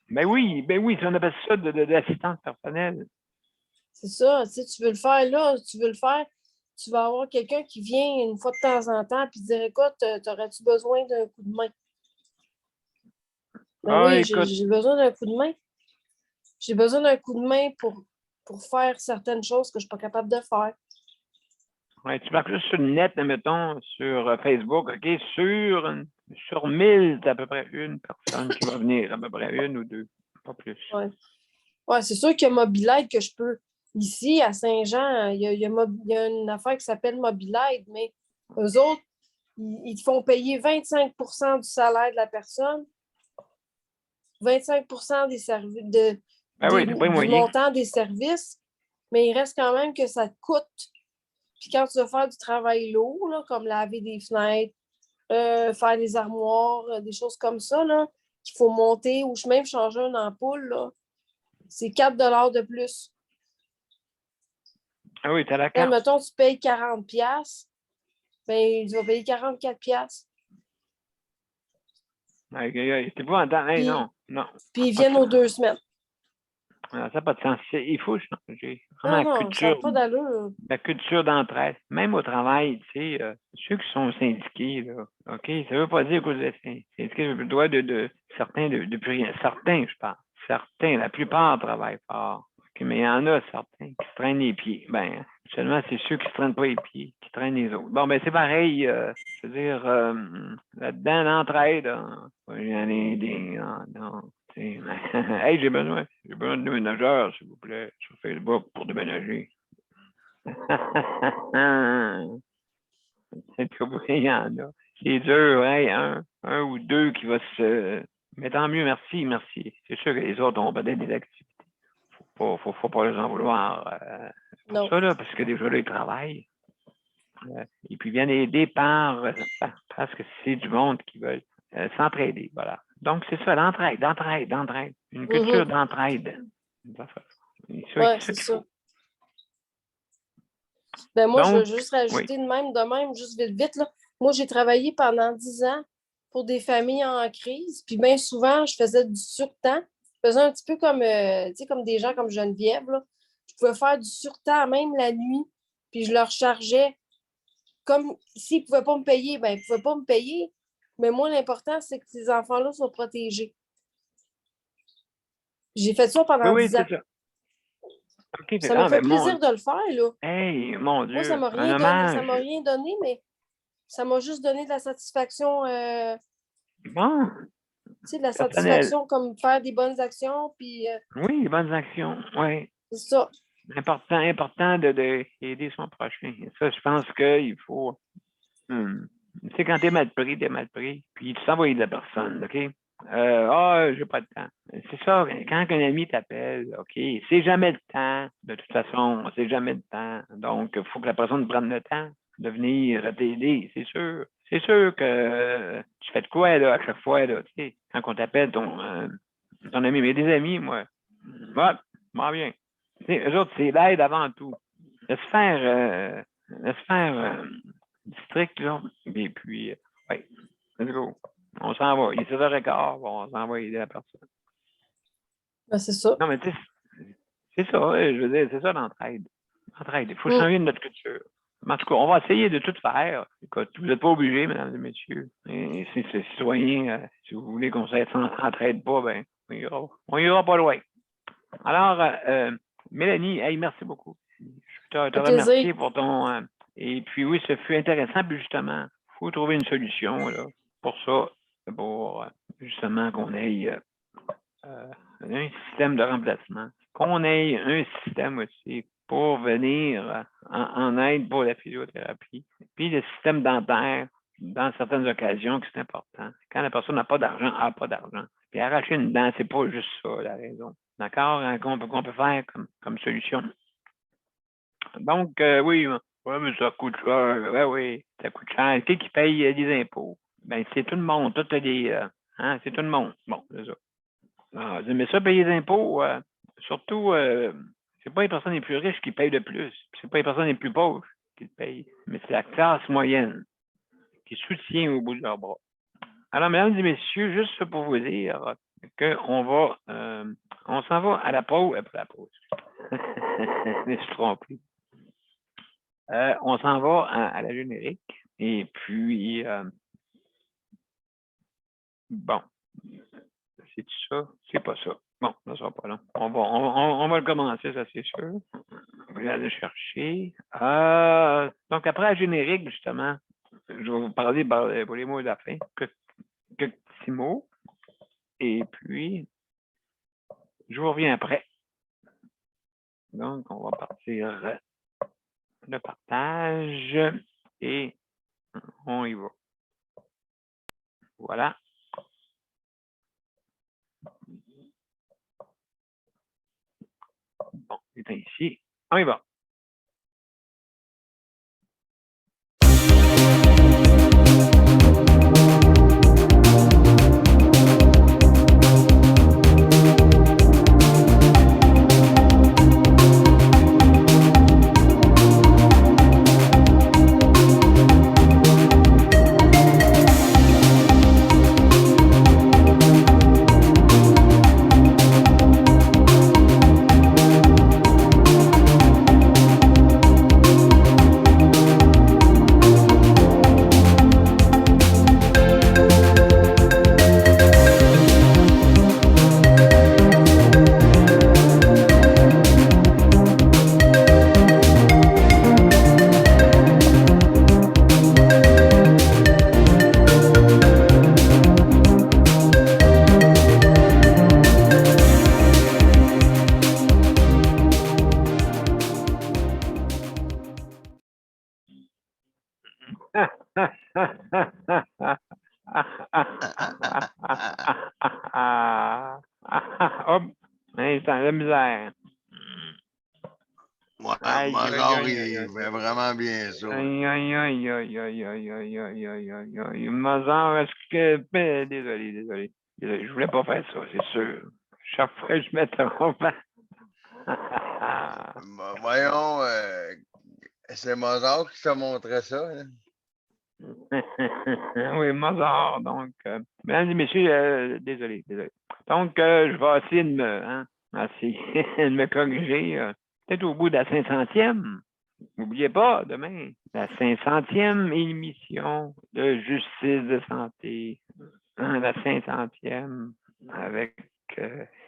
Ben oui, on appelle ça de l'assistance personnelle. C'est ça, tu sais, tu veux le faire là, tu veux le faire, tu vas avoir quelqu'un qui vient une fois de temps en temps puis dire écoute, t'aurais-tu besoin d'un coup de main? Ben oui, écoute, j'ai besoin d'un coup de main. J'ai besoin d'un coup de main pour faire certaines choses que je ne suis pas capable de faire. Ouais, tu marques juste sur le net, mettons, sur Facebook, OK, sur 1000, c'est à peu près une personne qui va venir, à peu près une ou deux, pas plus. Ouais. Ouais, c'est sûr qu'il y a Mobilide que je peux. Ici, à Saint-Jean, il y a une affaire qui s'appelle Mobilide, mais eux autres, ils te font payer 25 du salaire de la personne, 25 des services du montant des services, mais il reste quand même que ça te coûte. Puis quand tu vas faire du travail lourd, là, comme laver des fenêtres, faire des armoires, des choses comme ça, là, qu'il faut monter ou même changer une ampoule, là, c'est 4 de plus. Ah oui, t'as la Là, carte. mettons, tu payes 40$, ben, tu vas payer 44$. C'est pas en temps. Hey, non. Puis ils viennent aux 2 semaines. Ça n'a pas de sens. Il faut changer. Non, ça n'a pas d'allure. La culture d'entraide. Même au travail, tu sais, ceux qui sont syndiqués, là, OK, ça ne veut pas dire que vous êtes syndiqués, je dois de certains, de plus rien. Certains, je parle. Certains, la plupart travaillent fort. OK, mais il y en a certains qui se traînent les pieds. Ben, seulement c'est ceux qui ne se traînent pas les pieds, qui traînent les autres. Bon, ben c'est pareil, je veux dire, là-dedans, l'entraide, il y en a des. Hey, j'ai besoin de déménageurs, s'il vous plaît, sur Facebook pour déménager. C'est trop brillant, là. C'est dur, hey, un ou deux qui va se. Mais tant mieux, merci. C'est sûr que les autres ont peut-être des activités. Faut pas les en vouloir pour ça, là, parce que déjà, là, ils travaillent. Et puis, ils viennent aider parce que c'est du monde qui veut s'entraider, voilà. Donc, c'est ça, l'entraide. Une culture d'entraide. Oui, c'est ça. Ben moi, je veux juste rajouter de même, juste vite, là. Moi, j'ai travaillé pendant 10 ans pour des familles en crise, puis bien souvent, je faisais du surtemps. Je faisais un petit peu comme, comme des gens comme Geneviève, là. Je pouvais faire du surtemps, même la nuit, puis je leur chargeais. Comme s'ils ne pouvaient pas me payer, ben ils ne pouvaient pas me payer. Mais moi, l'important, c'est que ces enfants-là soient protégés. J'ai fait ça pendant 10 ans. Ça. Okay, ça m'a fait plaisir de le faire, là. Hey, mon Dieu, moi, ça m'a rien donné, mais ça m'a juste donné de la satisfaction. Bon. Tu sais, de la satisfaction comme faire des bonnes actions, puis... Oui, des bonnes actions, oui. C'est ça. Important d'aider son prochain. Ça, je pense qu'il faut... Tu sais, quand t'es mal pris, puis tu s'envoies de la personne, OK? J'ai pas de temps. C'est ça, quand un ami t'appelle, OK, c'est jamais le temps. De toute façon, c'est jamais le temps. Donc, il faut que la personne prenne le temps de venir t'aider, c'est sûr. C'est sûr que tu fais de quoi, là, à chaque fois, là, tu sais, quand on t'appelle ton ami, mais des amis, moi. Ouais, m'en bien. Eux autres, c'est l'aide avant tout. Laisse faire district, là. Et puis, ouais, let's go. On s'en va. Il est 7h15, on s'en va aider la personne. Ben, c'est ça. Non, mais tu sais, c'est ça, je veux dire, c'est ça l'entraide. L'entraide. Il faut Mm. changer notre culture. Mais en tout cas, on va essayer de tout faire. Écoute, vous n'êtes pas obligés, mesdames et messieurs. Et si c'est citoyen, si vous voulez qu'on s'entraide pas, ben, on ira pas loin. Alors, Mélanie, hey, merci beaucoup. Je te remercie pour ton. Et puis oui, ce fut intéressant. Puis justement, il faut trouver une solution là, pour ça, pour justement qu'on ait un système de remplacement, qu'on ait un système aussi pour venir en aide pour la physiothérapie. Puis le système dentaire, dans certaines occasions, que c'est important. Quand la personne n'a pas d'argent, elle n'a pas d'argent. Puis arracher une dent, c'est pas juste ça la raison. D'accord? Qu'on peut faire comme solution. Donc, oui, ouais, mais ça coûte cher. Ouais, oui, ça coûte cher. Qui paye des impôts? Ben, c'est tout le monde. Tout c'est tout le monde. Bon, c'est ça. Ah, mais ça, payer des impôts, surtout, c'est pas les personnes les plus riches qui payent le plus. C'est pas les personnes les plus pauvres qui le payent. Mais c'est la classe moyenne qui soutient au bout de leur bras. Alors, mesdames et messieurs, juste pour vous dire qu'on va, on s'en va à la pause, pas la pause. Je me suis trompé. On s'en va à la générique. Et puis, bon, c'est ça? C'est pas ça. Bon, ça sera pas long. On va le commencer, ça c'est sûr. On va aller chercher. Donc, après la générique, justement, je vais vous parler pour les mots de la fin. Quelques petits mots. Et puis, je vous reviens après. Donc, on va partir le partage et on y va. Voilà. Bon, c'est ici. On y va. Hop, instant, la misère. Ouais, Mozart, il fait vraiment bien ça. Mozart, est-ce que. Désolé. Je voulais pas faire ça, c'est sûr. Chaque fois, je me trompe. Voyons, c'est Mozart qui t'a montré ça. Hein? Oui, Mozart. Donc, mesdames et messieurs, désolé. Donc, je vais essayer de me corriger. Peut-être au bout de la 500e. N'oubliez pas, demain, la 500e émission de Justice de santé. La 500e avec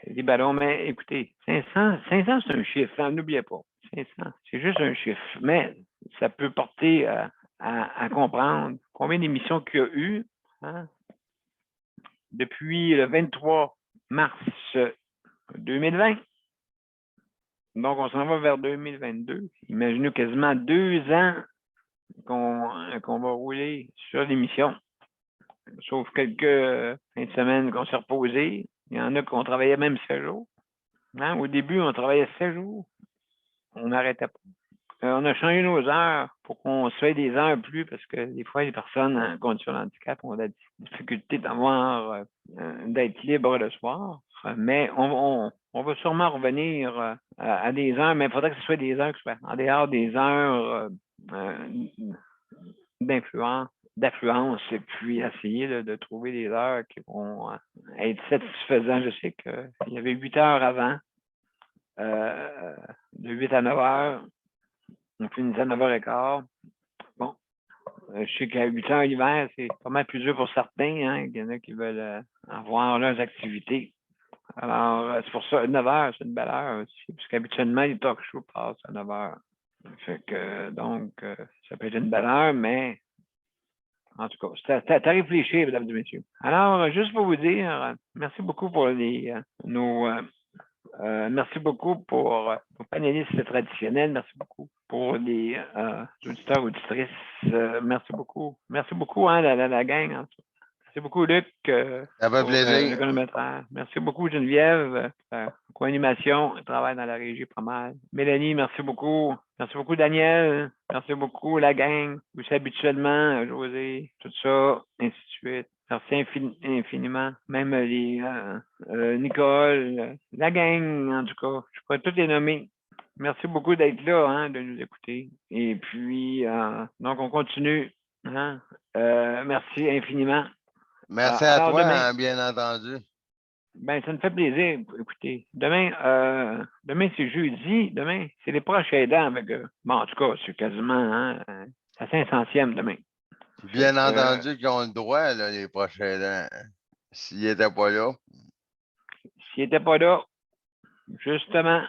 les ballons. Mais écoutez, 500 c'est un chiffre, n'oubliez pas. 500, c'est juste un chiffre. Mais ça peut porter à comprendre combien d'émissions qu'il y a eu depuis le 23 mars 2020. Donc, on s'en va vers 2022. Imaginez quasiment 2 ans qu'on va rouler sur l'émission. Sauf quelques fins de semaine qu'on s'est reposé. Il y en a qu'on travaillait même 7 jours. Au début, on travaillait 7 jours. On n'arrêtait pas. On a changé nos heures pour qu'on se fasse des heures plus parce que des fois, les personnes en condition de handicap ont la difficulté d'être libre le soir. Mais on va sûrement revenir à des heures, mais il faudrait que ce soit des heures qui soient en dehors des heures d'affluence, et puis essayer de trouver des heures qui vont être satisfaisantes. Je sais qu'il y avait 8 heures avant, de 8 à 9 heures. On finit à 9h15. Bon, je sais qu'à 8 heures l'hiver, c'est pas mal plus dur pour certains. Hein. Il y en a qui veulent avoir leurs activités. Alors, c'est pour ça, 9 heures, c'est une belle heure aussi, puisqu'habituellement, les talk shows passent à 9 heures. Fait que, donc, ça peut être une belle heure, mais en tout cas, c'est à réfléchir, mesdames et messieurs. Alors, juste pour vous dire, merci beaucoup pour merci beaucoup pour nos panélistes traditionnels. Merci beaucoup pour les auditeurs, auditrices. Merci beaucoup. Merci beaucoup, hein, la gang. Hein. Merci beaucoup, Luc, Ça fait pour plaisir. le chronomètre. Merci beaucoup, Geneviève. Co-animation, travail dans la régie pas mal. Mélanie, merci beaucoup. Merci beaucoup, Daniel. Merci beaucoup, la gang. Vous savez, habituellement, José, tout ça, ainsi de suite. Merci infiniment. Même les Nicole, la gang, en tout cas. Je pourrais tous les nommer. Merci beaucoup d'être là, hein, de nous écouter. Et puis, donc, on continue. Hein? Merci infiniment. Merci à toi, demain, bien entendu. Ben, ça me fait plaisir. Écoutez, demain c'est jeudi. Demain, c'est les proches aidants avec eux. Bon, en tout cas, c'est quasiment hein, la 500e demain. Bien entendu qu'ils ont le droit, là, les proches aidants. S'ils n'étaient pas là. S'ils n'étaient pas là, justement,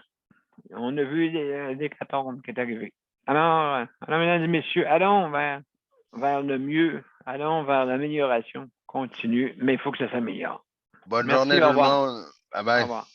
on a vu l'hécatombe qui est arrivé. Alors, mesdames et messieurs, allons vers le mieux, allons vers l'amélioration continue, mais il faut que ça s'améliore. Bonne journée tout le monde. Bye bye. Au revoir.